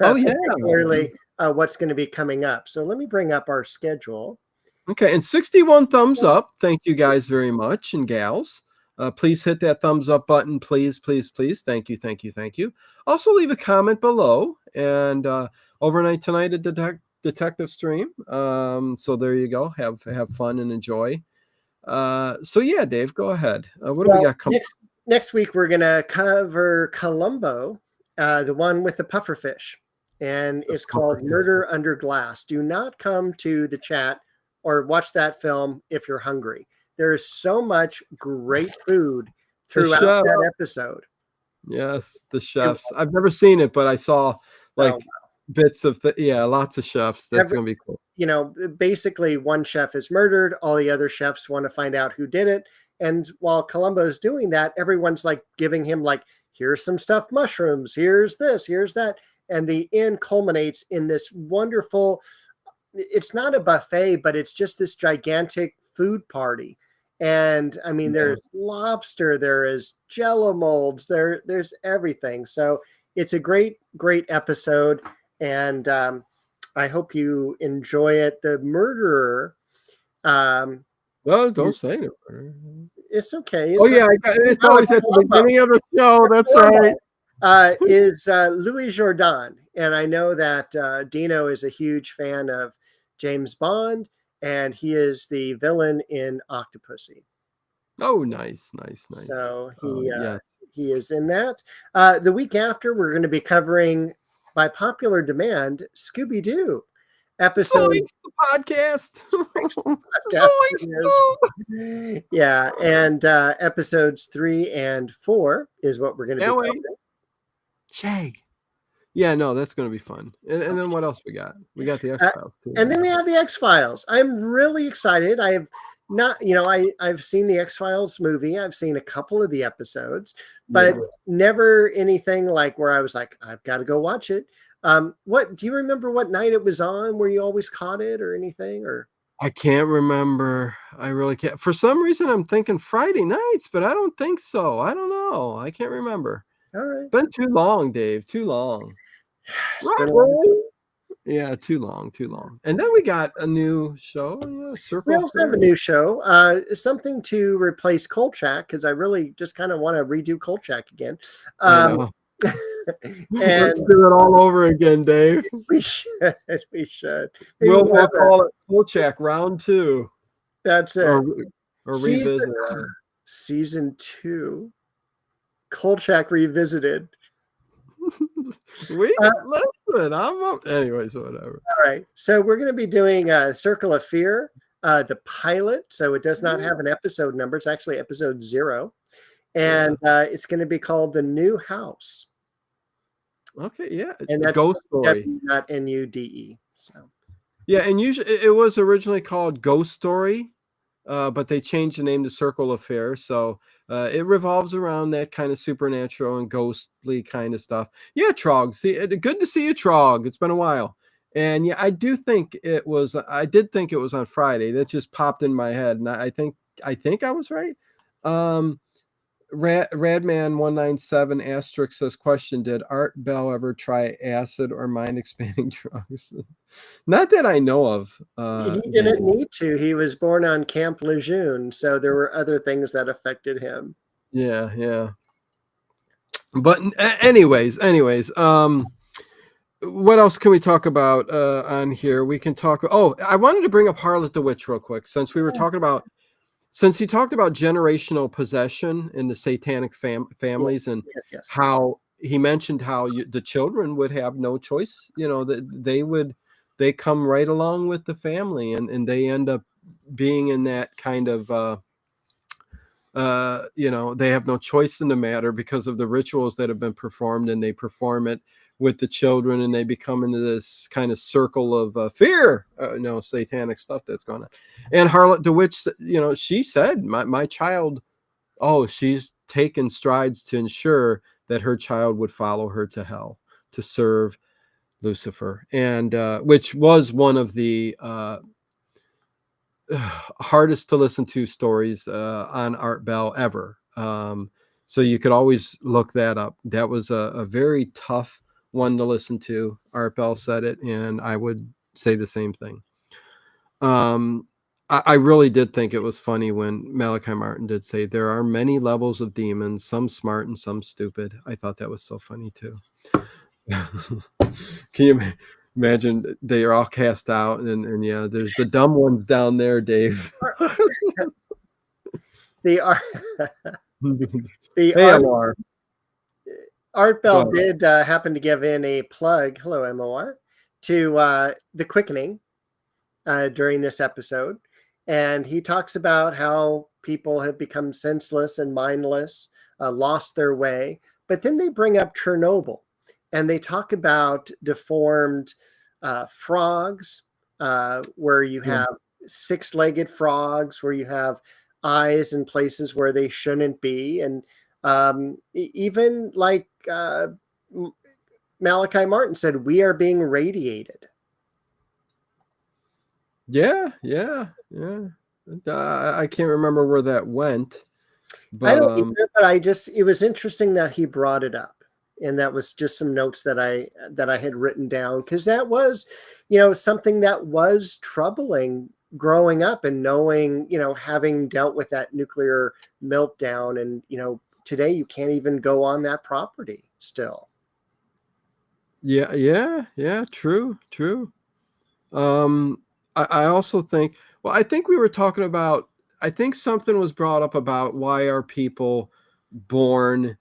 Speaker 1: Oh yeah,
Speaker 2: particularly what's going to be coming up. So let me bring up our schedule.
Speaker 1: Okay, and 61 thumbs up. Thank you guys very much, and gals. Please hit that thumbs up button, please, please, please. Thank you, thank you, thank you. Also, leave a comment below. And overnight tonight at Detective Stream. So there you go. Have fun and enjoy. So yeah, Dave, go ahead. What do we got coming?
Speaker 2: Next week we're gonna cover Columbo, the one with the pufferfish, and it's called Murder Under Glass. Do not come to the chat or watch that film if you're hungry. There's so much great food throughout that episode.
Speaker 1: Yes, the chefs. I've never seen it, but I saw bits of lots of chefs. That's gonna be cool.
Speaker 2: You know, basically one chef is murdered, all the other chefs want to find out who did it. And while Columbo's doing that, everyone's like giving him like, here's some stuffed mushrooms, here's this, here's that. And the end culminates in this wonderful, it's not a buffet, but it's just this gigantic food party. And I mean, there's lobster, there is Jello molds, there's everything. So it's a great, great episode. And I hope you enjoy it. The murderer.
Speaker 1: Well, don't say it.
Speaker 2: It's okay.
Speaker 1: It's always at the beginning of the show. That's right.
Speaker 2: Is Louis Jourdan. And I know that Dino is a huge fan of James Bond, and he is the villain in Octopussy.
Speaker 1: Oh, nice.
Speaker 2: So he is in that. The week after, we're going to be covering, by popular demand, Scooby-Doo. Episode
Speaker 1: the podcast.
Speaker 2: Yeah, and episodes 3 and 4 is what we're going to be covering.
Speaker 1: Shag. Yeah, no, that's going to be fun. And then what else we got? We got the X-Files too.
Speaker 2: And then we have the X-Files. I'm really excited. I have not, I've seen the X-Files movie. I've seen a couple of the episodes, but never anything like where I was like, I've got to go watch it. What do you remember what night it was on, where you always caught it or anything? Or
Speaker 1: I can't remember. I really can't. For some reason, I'm thinking Friday nights, but I don't think so. I don't know. I can't remember.
Speaker 2: All right.
Speaker 1: Been too long, Dave. Too long. Yeah, too long. And then we got a new show.
Speaker 2: We also have a new show. Something to replace Kolchak, because I really just kind of want to redo Kolchak again.
Speaker 1: And let's do it all over again, Dave.
Speaker 2: We should.
Speaker 1: We'll call it Kolchak round 2.
Speaker 2: That's it.
Speaker 1: Or revisit.
Speaker 2: Season 2. Kolchak Revisited.
Speaker 1: Listen, I'm up. Anyways, whatever.
Speaker 2: All right. So we're going to be doing Circle of Fear, the pilot. So it does not have an episode number. It's actually episode 0. And it's going to be called The New House.
Speaker 1: Okay, yeah.
Speaker 2: And that's
Speaker 1: Ghost Story.
Speaker 2: Not Nude. So
Speaker 1: yeah, and usually it was originally called Ghost Story, but they changed the name to Circle of Fear. So it revolves around that kind of supernatural and ghostly kind of stuff. Yeah, Trog. See, good to see you, Trog. It's been a while. And yeah, I did think it was on Friday. That just popped in my head, and I think I was right. Radman197 asterisk says, question, did Art Bell ever try acid or mind expanding drugs? Not that I know of.
Speaker 2: He didn't need to. He was born on Camp Lejeune, so there were other things that affected him.
Speaker 1: Yeah. But anyways, what else can we talk about on here? We can talk. Oh, I wanted to bring up Harlot the Witch real quick, since we were talking about. Since he talked about generational possession in the satanic families, and how he mentioned how the children would have no choice, that they they come right along with the family, and they end up being in that kind of they have no choice in the matter because of the rituals that have been performed, and they perform it with the children, and they become into this kind of circle of fear, satanic stuff that's going on. And Harlot DeWitch, she said, my child, she's taken strides to ensure that her child would follow her to hell to serve Lucifer, and which was one of the hardest to listen to stories on Art Bell ever. So you could always look that up. That was a very tough one to listen to. Art Bell said it, and I would say the same thing. I really did think it was funny when Malachi Martin did say there are many levels of demons, some smart and some stupid. I thought that was so funny too. Can you imagine they are all cast out, and yeah, there's the dumb ones down there, Dave.
Speaker 2: The art,
Speaker 1: Hey,
Speaker 2: Art Bell did happen to give in a plug. Hello, MOR, to The Quickening during this episode, and he talks about how people have become senseless and mindless, lost their way, but then they bring up Chernobyl. And they talk about deformed frogs, where you have six-legged frogs, where you have eyes in places where they shouldn't be. And even like Malachi Martin said, we are being radiated.
Speaker 1: Yeah. I can't remember where that went. But,
Speaker 2: I don't either, but it was interesting that he brought it up. And that was just some notes that I had written down, because that was, something that was troubling growing up and knowing, having dealt with that nuclear meltdown, and today you can't even go on that property still.
Speaker 1: Yeah. True. I also think. Well, I think we were talking about. I think something was brought up about why are people born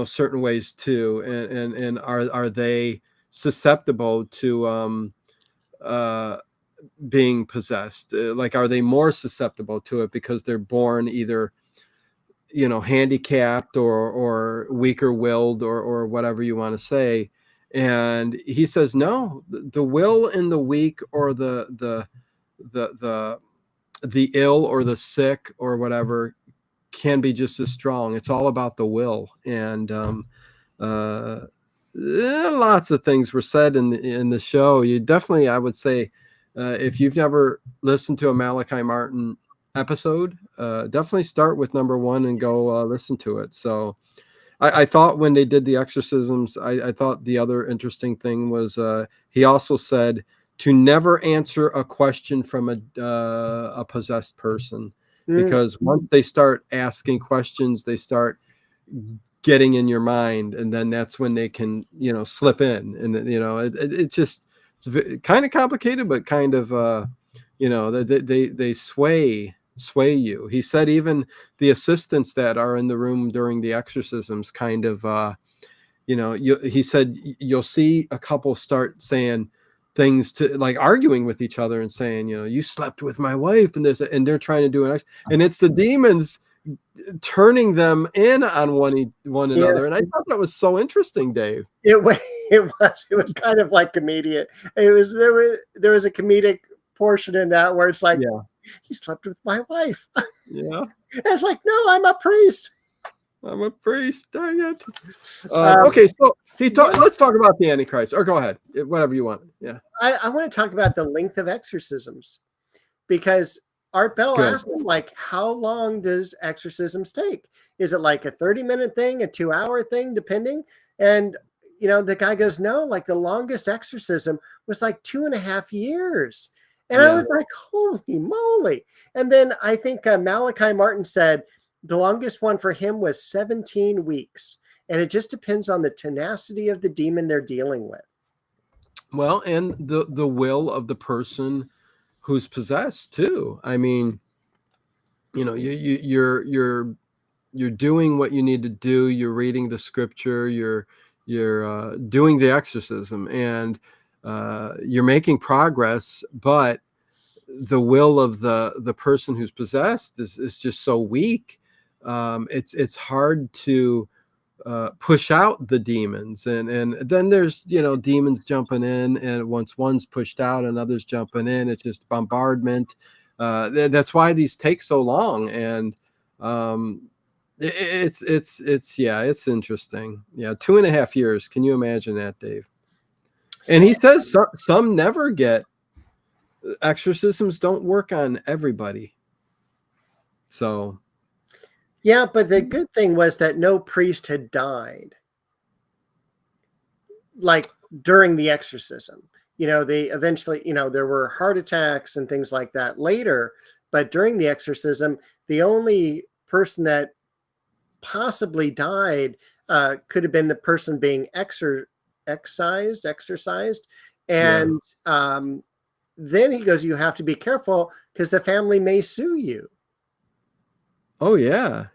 Speaker 1: certain ways too, and are they susceptible to being possessed? Like, are they more susceptible to it because they're born either handicapped or weaker willed, or whatever you want to say? And he says no, the will in the weak, or the ill or the sick or whatever, can be just as strong. It's all about the will. And lots of things were said in the show. You definitely, I would say, if you've never listened to a Malachi Martin episode, definitely start with number 1 and go listen to it. So I thought when they did the exorcisms, I thought the other interesting thing was he also said to never answer a question from a possessed person. Because once they start asking questions, they start getting in your mind, and then that's when they can, slip in. And it's just, it's kind of complicated, but kind of, they sway you. He said even the assistants that are in the room during the exorcisms kind of, he said you'll see a couple start saying things, to like arguing with each other and saying, you slept with my wife, and and they're trying to do an, and it's the demons turning them in on one another. Yes. And I thought that was so interesting, Dave.
Speaker 2: It was kind of like comedian. There was a comedic portion in that where it's like, you slept with my wife.
Speaker 1: Yeah.
Speaker 2: And it's like, no, I'm a priest.
Speaker 1: I'm a priest. Dang it. Okay, so let's talk about the Antichrist. Or go ahead, whatever you want. Yeah.
Speaker 2: I want to talk about the length of exorcisms, because Art Bell asked him, like, how long does exorcisms take? Is it like a 30-minute thing, a 2-hour thing, depending? And the guy goes, no, like the longest exorcism was like 2.5 years. And I was like, holy moly. And then I think Malachi Martin said the longest one for him was 17 weeks. And it just depends on the tenacity of the demon they're dealing with.
Speaker 1: Well, and the will of the person who's possessed too. I mean, you're doing what you need to do. You're reading the scripture. You're doing the exorcism, and the you're making progress, but the will of the person who's possessed is just so weak. It's hard to push out the demons, and then there's demons jumping in, and once one's pushed out, another's jumping in. It's just bombardment. That's why these take so long, and it's interesting. Yeah, 2.5 years. Can you imagine that, Dave? And he says some never get exorcisms. Don't work on everybody. So
Speaker 2: yeah, but the good thing was that no priest had died, like during the exorcism. They eventually, there were heart attacks and things like that later, but during the exorcism, the only person that possibly died could have been the person being exorcised, and then he goes, you have to be careful because the family may sue you.
Speaker 1: Oh yeah,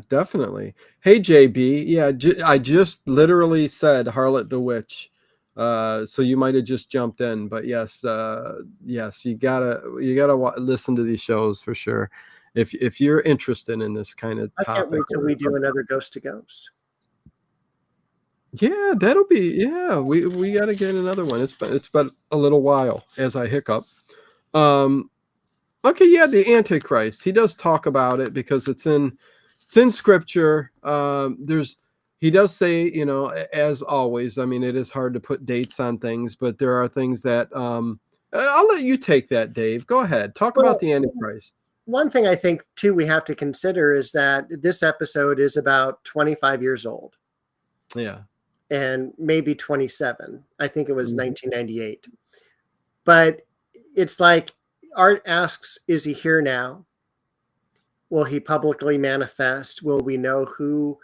Speaker 1: definitely. Hey JB, yeah, I just literally said Harlot the Witch, so you might have just jumped in, but yes, you gotta listen to these shows for sure, if you're interested in this kind of
Speaker 2: I
Speaker 1: topic.
Speaker 2: can't wait till we do another Ghost to Ghost.
Speaker 1: Yeah, that'll be, we got to get another one. It's been a little while as I hiccup. Okay, yeah, the Antichrist. He does talk about it because it's in scripture. He does say, as always, I mean, it is hard to put dates on things, but there are things that I'll let you take that, Dave. Go ahead. Talk about the Antichrist.
Speaker 2: One thing I think too we have to consider is that this episode is about 25 years old.
Speaker 1: Yeah.
Speaker 2: And maybe 27. I think it was 1998. But it's like Art asks, is he here now? Will he publicly manifest? Will we know who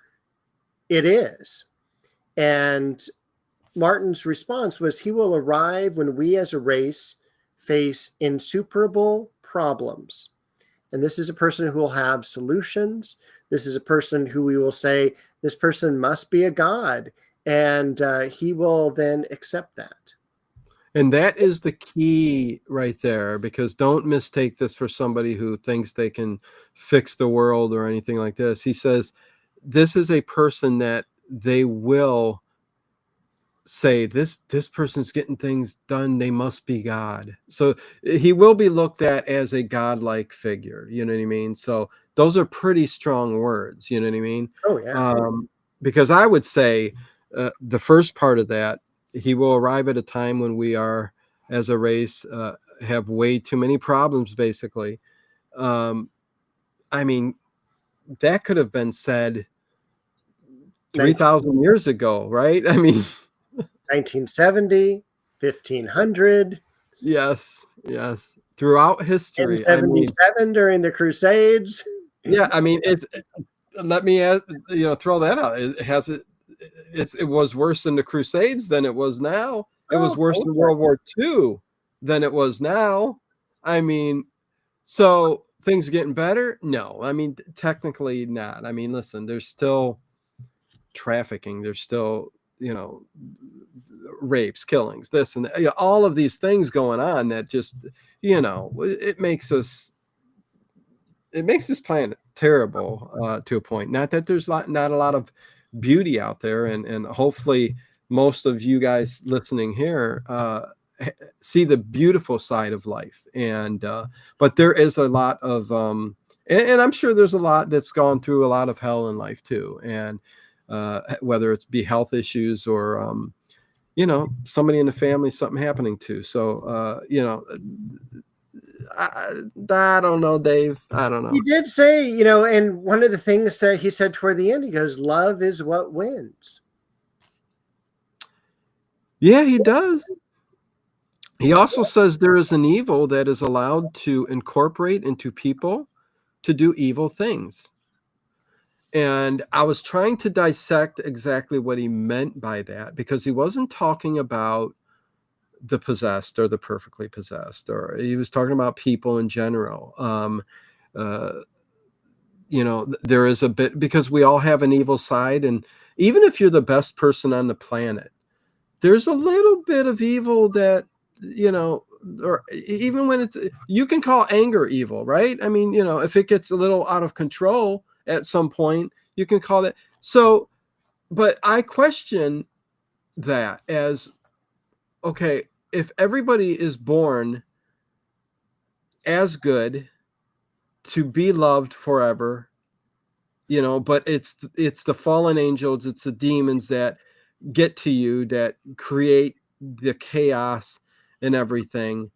Speaker 2: it is? And Martin's response was, he will arrive when we as a race face insuperable problems. And this is a person who will have solutions. This is a person who we will say, this person must be a god. And he will then accept that.
Speaker 1: And that is the key right there, because don't mistake this for somebody who thinks they can fix the world or anything like this. He says, this is a person that they will say, this person's getting things done. They must be God. So he will be looked at as a godlike figure. You know what I mean? So those are pretty strong words. You know what I mean?
Speaker 2: Oh, yeah.
Speaker 1: Because I would say, the first part of that, he will arrive at a time when we are, as a race, have way too many problems, basically. I mean, that could have been said 3,000 years ago, right? I mean,
Speaker 2: 1970, 1500.
Speaker 1: Yes. Throughout history.
Speaker 2: 1077 during the Crusades.
Speaker 1: Yeah, I mean, let me throw that out. It was worse in the Crusades than it was now. It was worse in World War II than it was now. I mean, so things getting better? No, I mean, technically not. I mean, listen, there's still trafficking. There's still, rapes, killings, this and that, all of these things going on that just, it makes this planet terrible to a point. Not that there's not a lot of beauty out there, and hopefully most of you guys listening here see the beautiful side of life, and but there is a lot of and I'm sure there's a lot that's gone through a lot of hell in life too, and whether it's be health issues or somebody in the family, something happening to. So I don't know, Dave. I don't know.
Speaker 2: He did say, and one of the things that he said toward the end, he goes, love is what wins.
Speaker 1: Yeah, he does. He also says there is an evil that is allowed to incorporate into people to do evil things. And I was trying to dissect exactly what he meant by that, because he wasn't talking about the possessed or the perfectly possessed, or he was talking about people in general. There is a bit, because we all have an evil side, and even if you're the best person on the planet, there's a little bit of evil that, or even when you can call anger evil, right? I mean, if it gets a little out of control at some point, you can call that. So, but I question that as, okay, if everybody is born as good to be loved forever, but it's the fallen angels, it's the demons that get to you, that create the chaos and everything,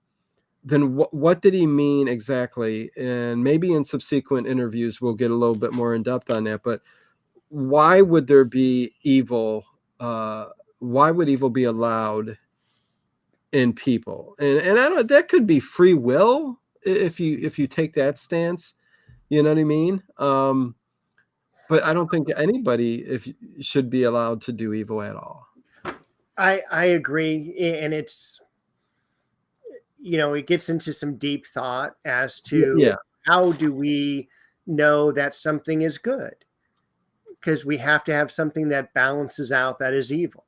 Speaker 1: then what did he mean exactly? And maybe in subsequent interviews we'll get a little bit more in depth on that. But why would there be evil? Why would evil be allowed in people? And I don't. That could be free will if you take that stance. You know what I mean? But I don't think anybody should be allowed to do evil at all.
Speaker 2: I agree, and it's, it gets into some deep thought as to how do we know that something is good, because we have to have something that balances out that is evil,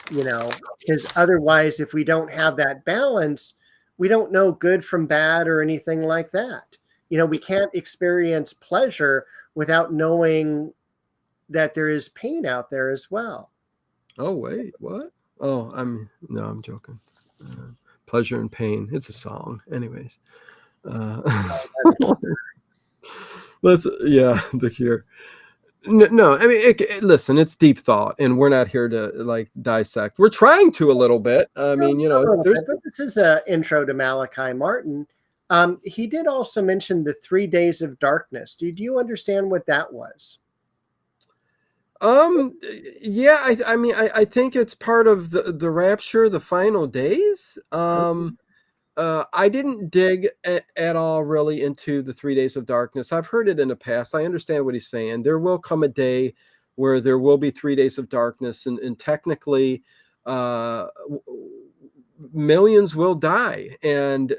Speaker 2: because otherwise, if we don't have that balance, we don't know good from bad or anything like that. We can't experience pleasure without knowing that there is pain out there as well.
Speaker 1: Oh, wait, what? Oh, I'm joking. Pleasure and Pain. It's a song. Anyways. The Cure. No, I mean, listen, it's deep thought, and we're not here to like dissect. We're trying to a little bit. I mean,
Speaker 2: but this is an intro to Malachi Martin. He did also mention the 3 days of darkness. Do you understand what that was?
Speaker 1: Yeah, I mean, I think it's part of the rapture, the final days. I didn't dig at all really into the 3 days of darkness. I've heard it in the past. I understand what he's saying. There will come a day where there will be 3 days of darkness, and technically, millions will die. And,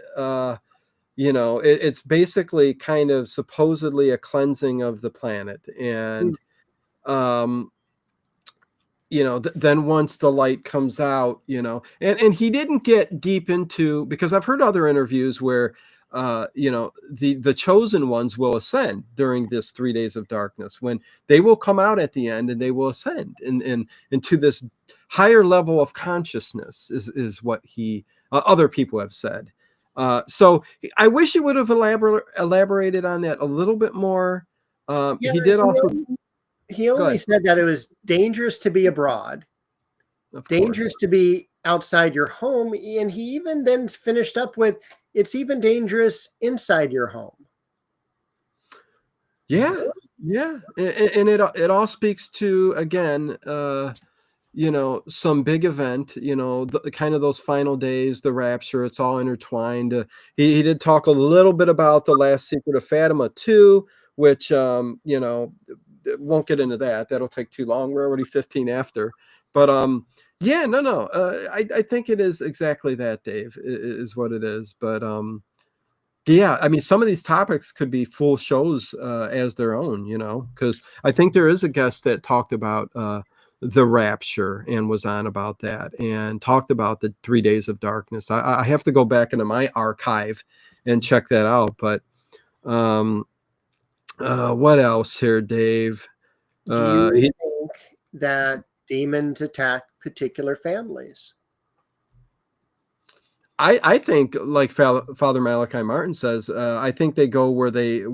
Speaker 1: it's basically kind of supposedly a cleansing of the planet. And, then once the light comes out, and he didn't get deep into, because I've heard other interviews where, the chosen ones will ascend during this 3 days of darkness, when they will come out at the end and they will ascend into this higher level of consciousness is what other people have said. So I wish he would have elaborated on that a little bit more. He did also.
Speaker 2: He only said that it was dangerous to be abroad, dangerous to be outside your home, and he even then finished up with, it's even dangerous inside your home.
Speaker 1: Yeah, and it all speaks to, again, some big event, the kind of those final days, the rapture. It's all intertwined. He did talk a little bit about the last secret of Fatima too, which won't get into that. That'll take too long. We're already 15 after. But I think it is exactly that, Dave, is what it is. But yeah, I mean, some of these topics could be full shows as their own, because I think there is a guest that talked about the rapture and was on about that and talked about the 3 days of darkness. I have to go back into my archive and check that out. But what else here, Dave?
Speaker 2: Do you think that demons attack particular families?
Speaker 1: I think, like Father Malachi Martin says, I think they go where the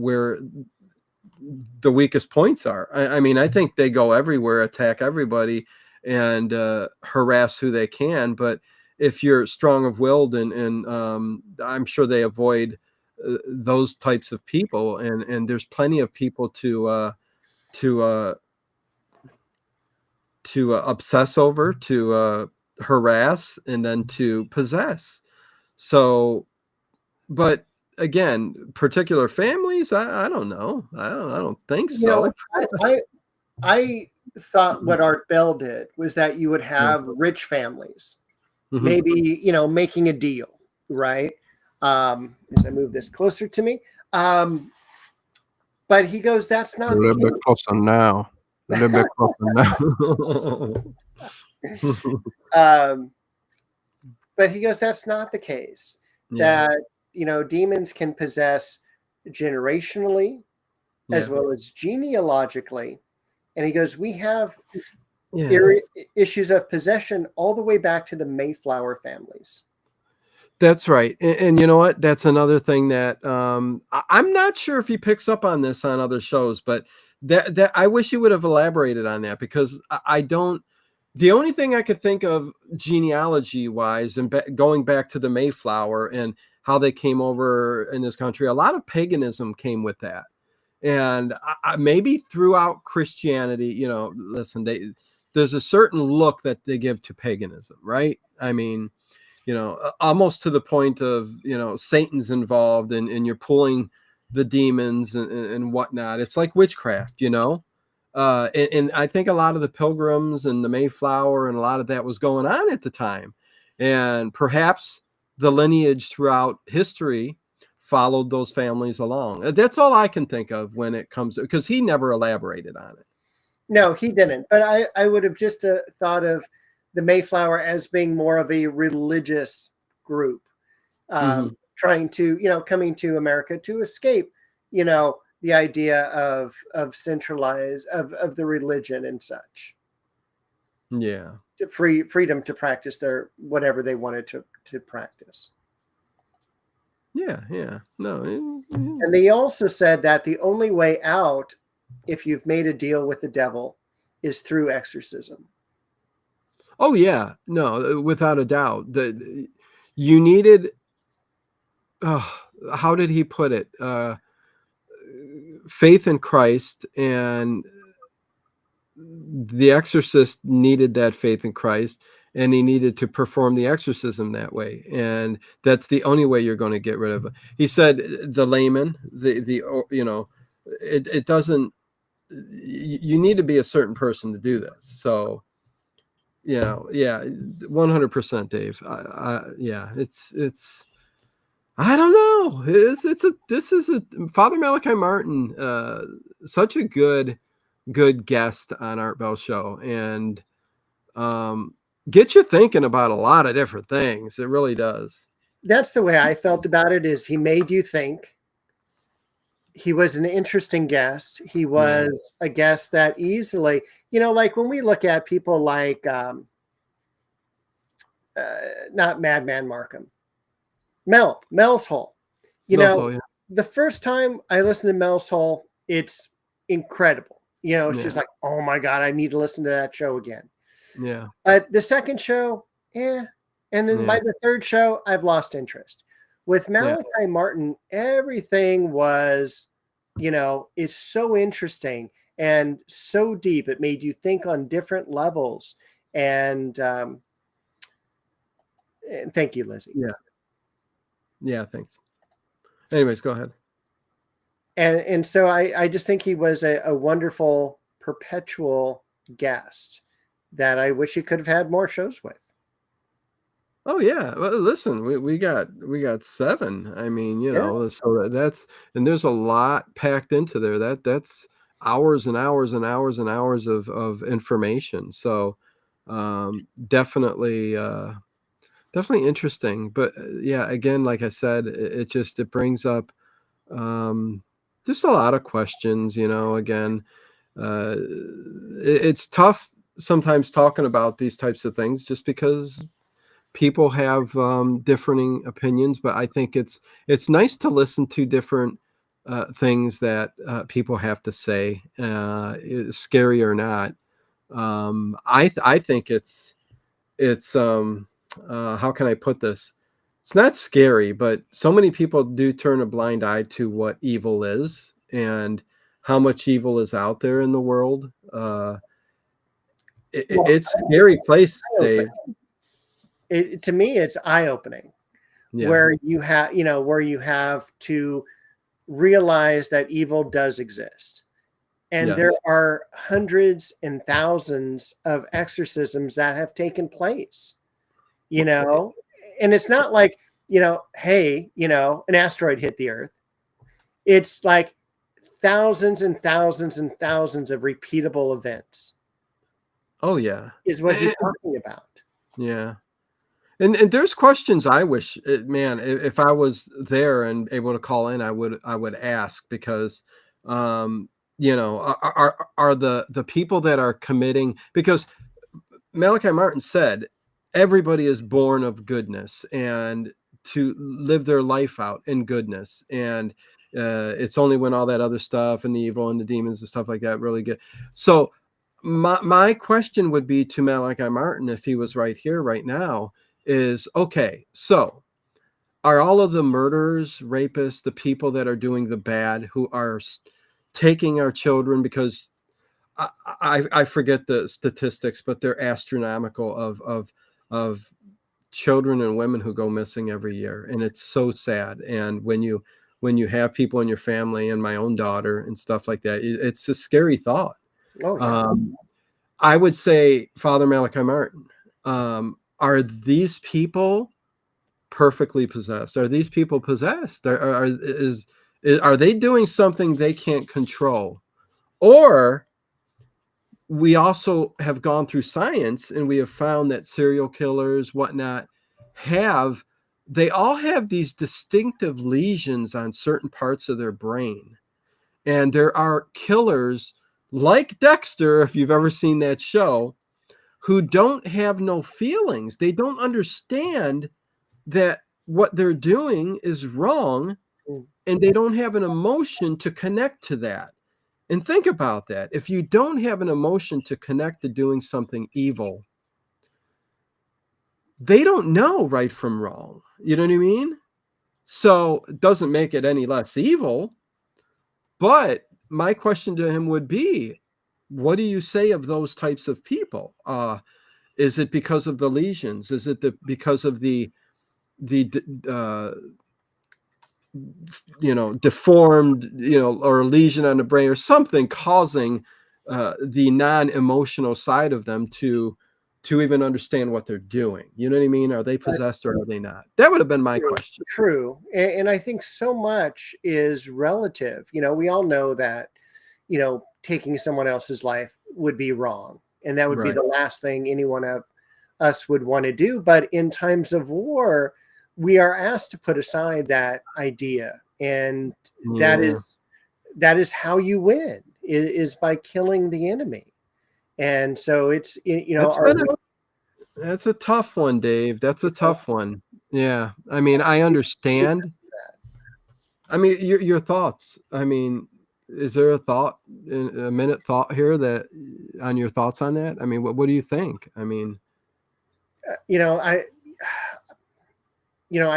Speaker 1: weakest points are. I mean, I think they go everywhere, attack everybody, and harass who they can. But if you're strong of willed, and I'm sure they avoid those types of people, and there's plenty of people to obsess over, to harass, and then to possess. So, but again, particular families, I don't know. I don't think so.
Speaker 2: I thought what Art Bell did was that you would have rich families, maybe, making a deal, right? As I move this closer to me. But he goes, that's not
Speaker 1: a little bit closer now. A little bit closer now.
Speaker 2: Um, but he goes, that's not the case.
Speaker 1: Yeah.
Speaker 2: That, demons can possess generationally as
Speaker 1: Yeah.
Speaker 2: well as genealogically. And he goes, we have
Speaker 1: Yeah.
Speaker 2: issues of possession all the way back to the Mayflower families.
Speaker 1: That's right. And you know what? That's another thing that I'm not sure if he picks up on this on other shows, but that I wish he would have elaborated on that, because I don't. The only thing I could think of genealogy wise, and going back to the Mayflower and how they came over in this country, a lot of paganism came with that. And maybe throughout Christianity, listen, there's a certain look that they give to paganism, right? I mean, almost to the point of, Satan's involved, and you're pulling the demons and whatnot. It's like witchcraft, and I think a lot of the Pilgrims and the Mayflower and a lot of that was going on at the time. And perhaps the lineage throughout history followed those families along. That's all I can think of when it comes to, because he never elaborated on it.
Speaker 2: No, he didn't. But I would have just thought of the Mayflower as being more of a religious group,
Speaker 1: Mm-hmm.
Speaker 2: trying to, coming to America to escape, the idea of centralized of the religion and such.
Speaker 1: Yeah.
Speaker 2: Freedom to practice their whatever they wanted to practice.
Speaker 1: Yeah. Yeah. No.
Speaker 2: And they also said that the only way out, if you've made a deal with the devil, is through exorcism.
Speaker 1: Oh yeah. No, without a doubt. You needed. How did he put it? Faith in Christ, and the exorcist needed that faith in Christ, and he needed to perform the exorcism that way, and that's the only way you're going to get rid of it. He said the layman, it doesn't. You need to be a certain person to do this. So, yeah, 100%, Dave. Yeah, it's. I don't know. This is a Father Malachi Martin, such a good guest on Art Bell Show, and get you thinking about a lot of different things. It really does.
Speaker 2: That's the way I felt about it. Is he made you think? He was an interesting guest. He was a guest that easily, like when we look at people like, not Madman Markham, Mel's Hole.
Speaker 1: Yeah.
Speaker 2: The first time I listened to Mel's Hole, it's incredible. It's just like, oh my God, I need to listen to that show again.
Speaker 1: Yeah.
Speaker 2: But the second show, and then by the third show, I've lost interest. With Malachi Martin, everything was, it's so interesting and so deep. It made you think on different levels. And thank you, Lizzie.
Speaker 1: Yeah, thanks. Anyways, go ahead.
Speaker 2: And so I just think he was a wonderful perpetual guest that I wish he could have had more shows with.
Speaker 1: Oh yeah. Well, listen, we got 7. I mean, so that's, and there's a lot packed into there. That's hours and hours and hours and hours of information. So definitely interesting. But yeah, again, like I said, it brings up just a lot of questions. Again, it's tough sometimes talking about these types of things, just because people have differing opinions. But I think it's nice to listen to different things that people have to say, scary or not. I think it's how can I put this? It's not scary, but so many people do turn a blind eye to what evil is and how much evil is out there in the world. It's a scary place, Dave.
Speaker 2: To me, it's eye-opening.
Speaker 1: Yeah.
Speaker 2: Where you have to realize that evil does exist. And there are hundreds and thousands of exorcisms that have taken place, and it's not like, hey, an asteroid hit the earth. It's like thousands and thousands and thousands of repeatable events.
Speaker 1: Oh yeah.
Speaker 2: is what he's talking about.
Speaker 1: Yeah. And there's questions I wish, man, if I was there and able to call in, I would ask because, um, are the people that are committing, because Malachi Martin said everybody is born of goodness and to live their life out in goodness, and it's only when all that other stuff and the evil and the demons and stuff like that really get. So my question would be to Malachi Martin, if he was right here right now, is okay, so are all of the murderers, rapists, the people that are doing the bad, who are taking our children, because I forget the statistics, but they're astronomical, of children and women who go missing every year, and it's so sad. And when you have people in your family, and my own daughter and stuff like that, it's a scary thought.
Speaker 2: Oh yeah.
Speaker 1: I would say, Father Malachi Martin, are these people perfectly possessed? Are these people possessed? Are they doing something they can't control? Or we also have gone through science and we have found that serial killers, whatnot, they all have these distinctive lesions on certain parts of their brain. And there are killers like Dexter, if you've ever seen that show, who don't have no feelings. They don't understand that what they're doing is wrong,
Speaker 2: Mm.
Speaker 1: and they don't have an emotion to connect to that. And think about that. If you don't have an emotion to connect to doing something evil, they don't know right from wrong. You know what I mean? So it doesn't make it any less evil. But my question to him would be, what do you say of those types of people? Is it because of the lesions? Is it because of the uh, deformed, or a lesion on the brain or something causing the non-emotional side of them to even understand what they're doing? You know what I mean? Are they possessed or are they not? That would have been my
Speaker 2: True,
Speaker 1: question.
Speaker 2: true. And I think so much is relative. We all know that, taking someone else's life would be wrong. And that would be
Speaker 1: Right.
Speaker 2: the last thing anyone of us would want to do. But in times of war, we are asked to put aside that idea. And that
Speaker 1: Yeah.
Speaker 2: is how you win, is by killing the enemy. And so it's,
Speaker 1: That's been that's a tough one, Dave. That's a tough one. Yeah. I mean, I understand. I mean, your thoughts. I mean, is there a minute thought here that on your thoughts on that? I mean, what do you think? I mean,
Speaker 2: I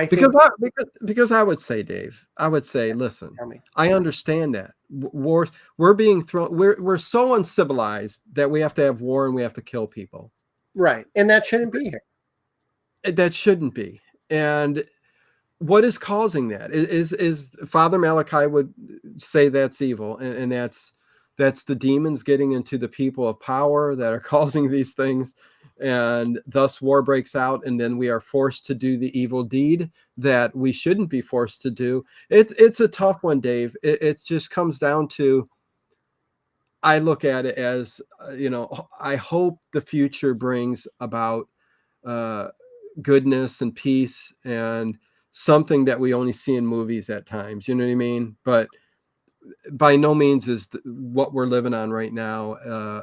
Speaker 1: because
Speaker 2: think,
Speaker 1: because I would say, Dave, I would say, listen,
Speaker 2: tell me.
Speaker 1: I understand that war. We're being thrown. We're so uncivilized that we have to have war and we have to kill people.
Speaker 2: Right. And that shouldn't be here.
Speaker 1: That shouldn't be. And what is causing that? Is Father Malachi would say that's evil, and that's the demons getting into the people of power that are causing these things, and thus war breaks out, and then we are forced to do the evil deed that we shouldn't be forced to do. It's a tough one, Dave. It just comes down to, I look at it as, I hope the future brings about uh, goodness and peace and something that we only see in movies at times. You know what I mean? But by no means is what we're living on right now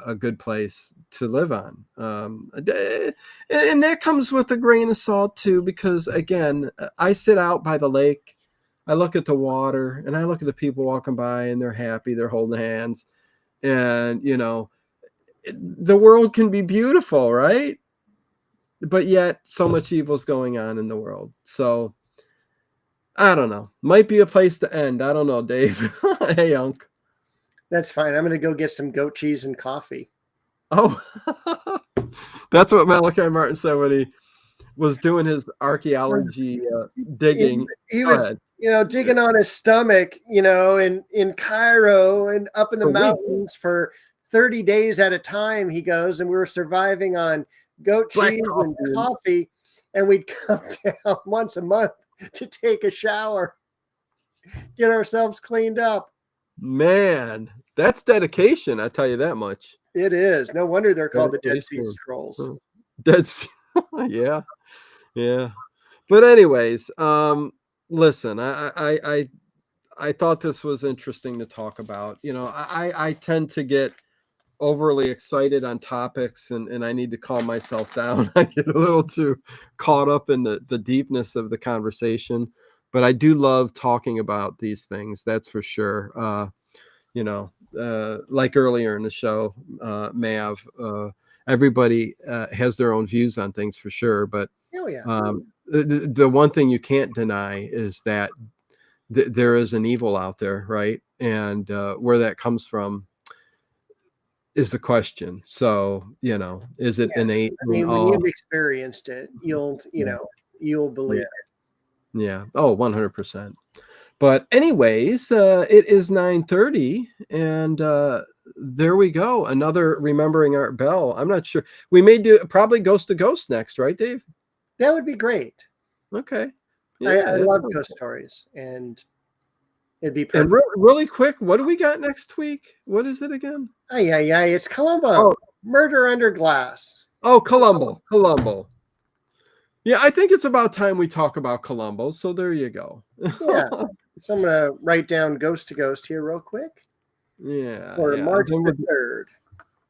Speaker 1: a good place to live on. And that comes with a grain of salt too, because again, I sit out by the lake, I look at the water, and I look at the people walking by, and they're happy, they're holding hands, and the world can be beautiful, right? But yet so much evil is going on in the world. So I don't know. Might be a place to end. I don't know, Dave. Hey, Unc.
Speaker 2: That's fine. I'm going to go get some goat cheese and coffee.
Speaker 1: Oh, that's what Malachi Martin said when he was doing his archaeology
Speaker 2: He,
Speaker 1: digging.
Speaker 2: he
Speaker 1: Go
Speaker 2: was,
Speaker 1: ahead.
Speaker 2: digging on his stomach, in Cairo and up in the
Speaker 1: For weeks.
Speaker 2: mountains for 30 days at a time, he goes, and we were surviving on goat
Speaker 1: Black
Speaker 2: cheese and
Speaker 1: coffee.
Speaker 2: coffee. And we'd come down once a month to take a shower, get ourselves cleaned up.
Speaker 1: Man, that's dedication. I tell you that much.
Speaker 2: It is. No wonder they're called the
Speaker 1: Very
Speaker 2: Dead Sea
Speaker 1: soon.
Speaker 2: Scrolls.
Speaker 1: That's yeah, yeah. But anyways, listen, I thought this was interesting to talk about. You know, I tend to get overly excited on topics, and I need to calm myself down. I get a little too caught up in the deepness of the conversation, but I do love talking about these things. That's for sure. You know, like earlier in the show, Mav, everybody has their own views on things for sure, but
Speaker 2: Oh yeah.
Speaker 1: the one thing you can't deny is that there is an evil out there, right? And where that comes from is the question. So, you know, is it
Speaker 2: Yeah.
Speaker 1: innate?
Speaker 2: I mean, when you've experienced it,
Speaker 1: Yeah.
Speaker 2: you'll
Speaker 1: Yeah.
Speaker 2: believe
Speaker 1: Yeah. Oh, 100%. But anyways, it is 9:30, and there we go. Another Remembering Art Bell. I'm not sure. We may do probably Ghost to Ghost next, right, Dave?
Speaker 2: that would be great.
Speaker 1: Okay.
Speaker 2: I
Speaker 1: Yeah.
Speaker 2: love ghost stories, and it'd be
Speaker 1: And
Speaker 2: perfect.
Speaker 1: really quick, what do we got next week? What is it again?
Speaker 2: Ay, ay, ay, it's Columbo.
Speaker 1: Oh,
Speaker 2: Murder Under Glass.
Speaker 1: Columbo. Columbo. Yeah, I think it's about time we talk about Columbo. So there you go.
Speaker 2: Yeah. So I'm gonna write down Ghost to Ghost here real quick
Speaker 1: Yeah,
Speaker 2: for
Speaker 1: yeah.
Speaker 2: March
Speaker 1: Then
Speaker 2: the 3rd.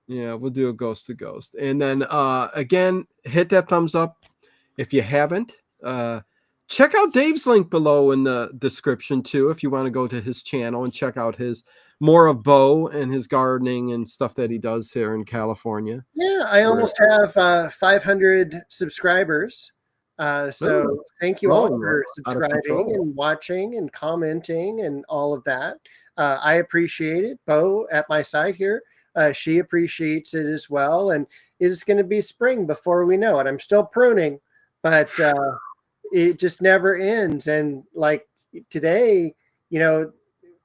Speaker 1: yeah, we'll do a Ghost to Ghost. And then again, hit that thumbs up if you haven't. Check out Dave's link below in the description too, if you want to go to his channel and check out his more of Bo and his gardening and stuff that he does here in California.
Speaker 2: Yeah, I almost have 500 subscribers. So
Speaker 1: Ooh,
Speaker 2: thank you all
Speaker 1: growing
Speaker 2: for
Speaker 1: out of
Speaker 2: subscribing
Speaker 1: control.
Speaker 2: and watching and commenting and all of that. I appreciate it. Bo at my side here, she appreciates it as well. And it's going to be spring before we know it. I'm still pruning, but it just never ends. And like today, you know,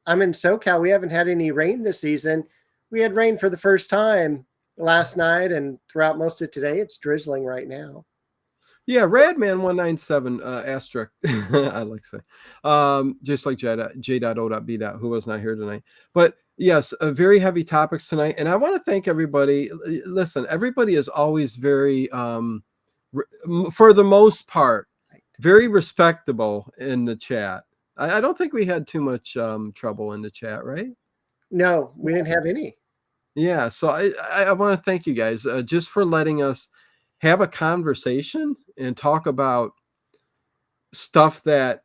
Speaker 2: I'm in SoCal. We haven't had any rain this season. We had rain for the first time last night, and throughout most of today, it's drizzling right now.
Speaker 1: Yeah, Radman197 asterisk. I like to say. Just like J.O.B. who was not here tonight. But yes, very heavy topics tonight. And I want to thank everybody. Listen, everybody is always very for the most part, very respectable in the chat. I don't think we had too much trouble in the chat, right?
Speaker 2: No, we didn't have any.
Speaker 1: Yeah, so I want to thank you guys just for letting us have a conversation and talk about stuff that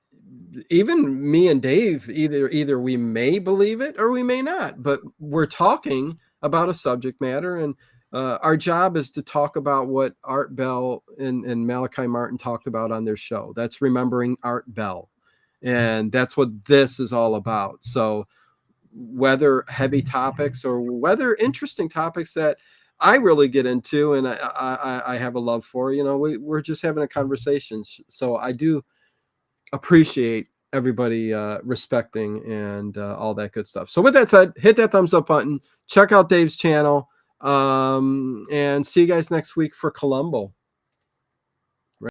Speaker 1: even me and Dave either we may believe it or we may not, but we're talking about a subject matter, and our job is to talk about what Art Bell and Malachi Martin talked about on their show. That's Remembering Art Bell, and that's what this is all about. So whether heavy topics or whether interesting topics that I really get into and I have a love for, you know, we're just having a conversation. So I do appreciate everybody respecting and all that good stuff. So with that said, hit that thumbs up button, check out Dave's channel, and see you guys next week for Columbo.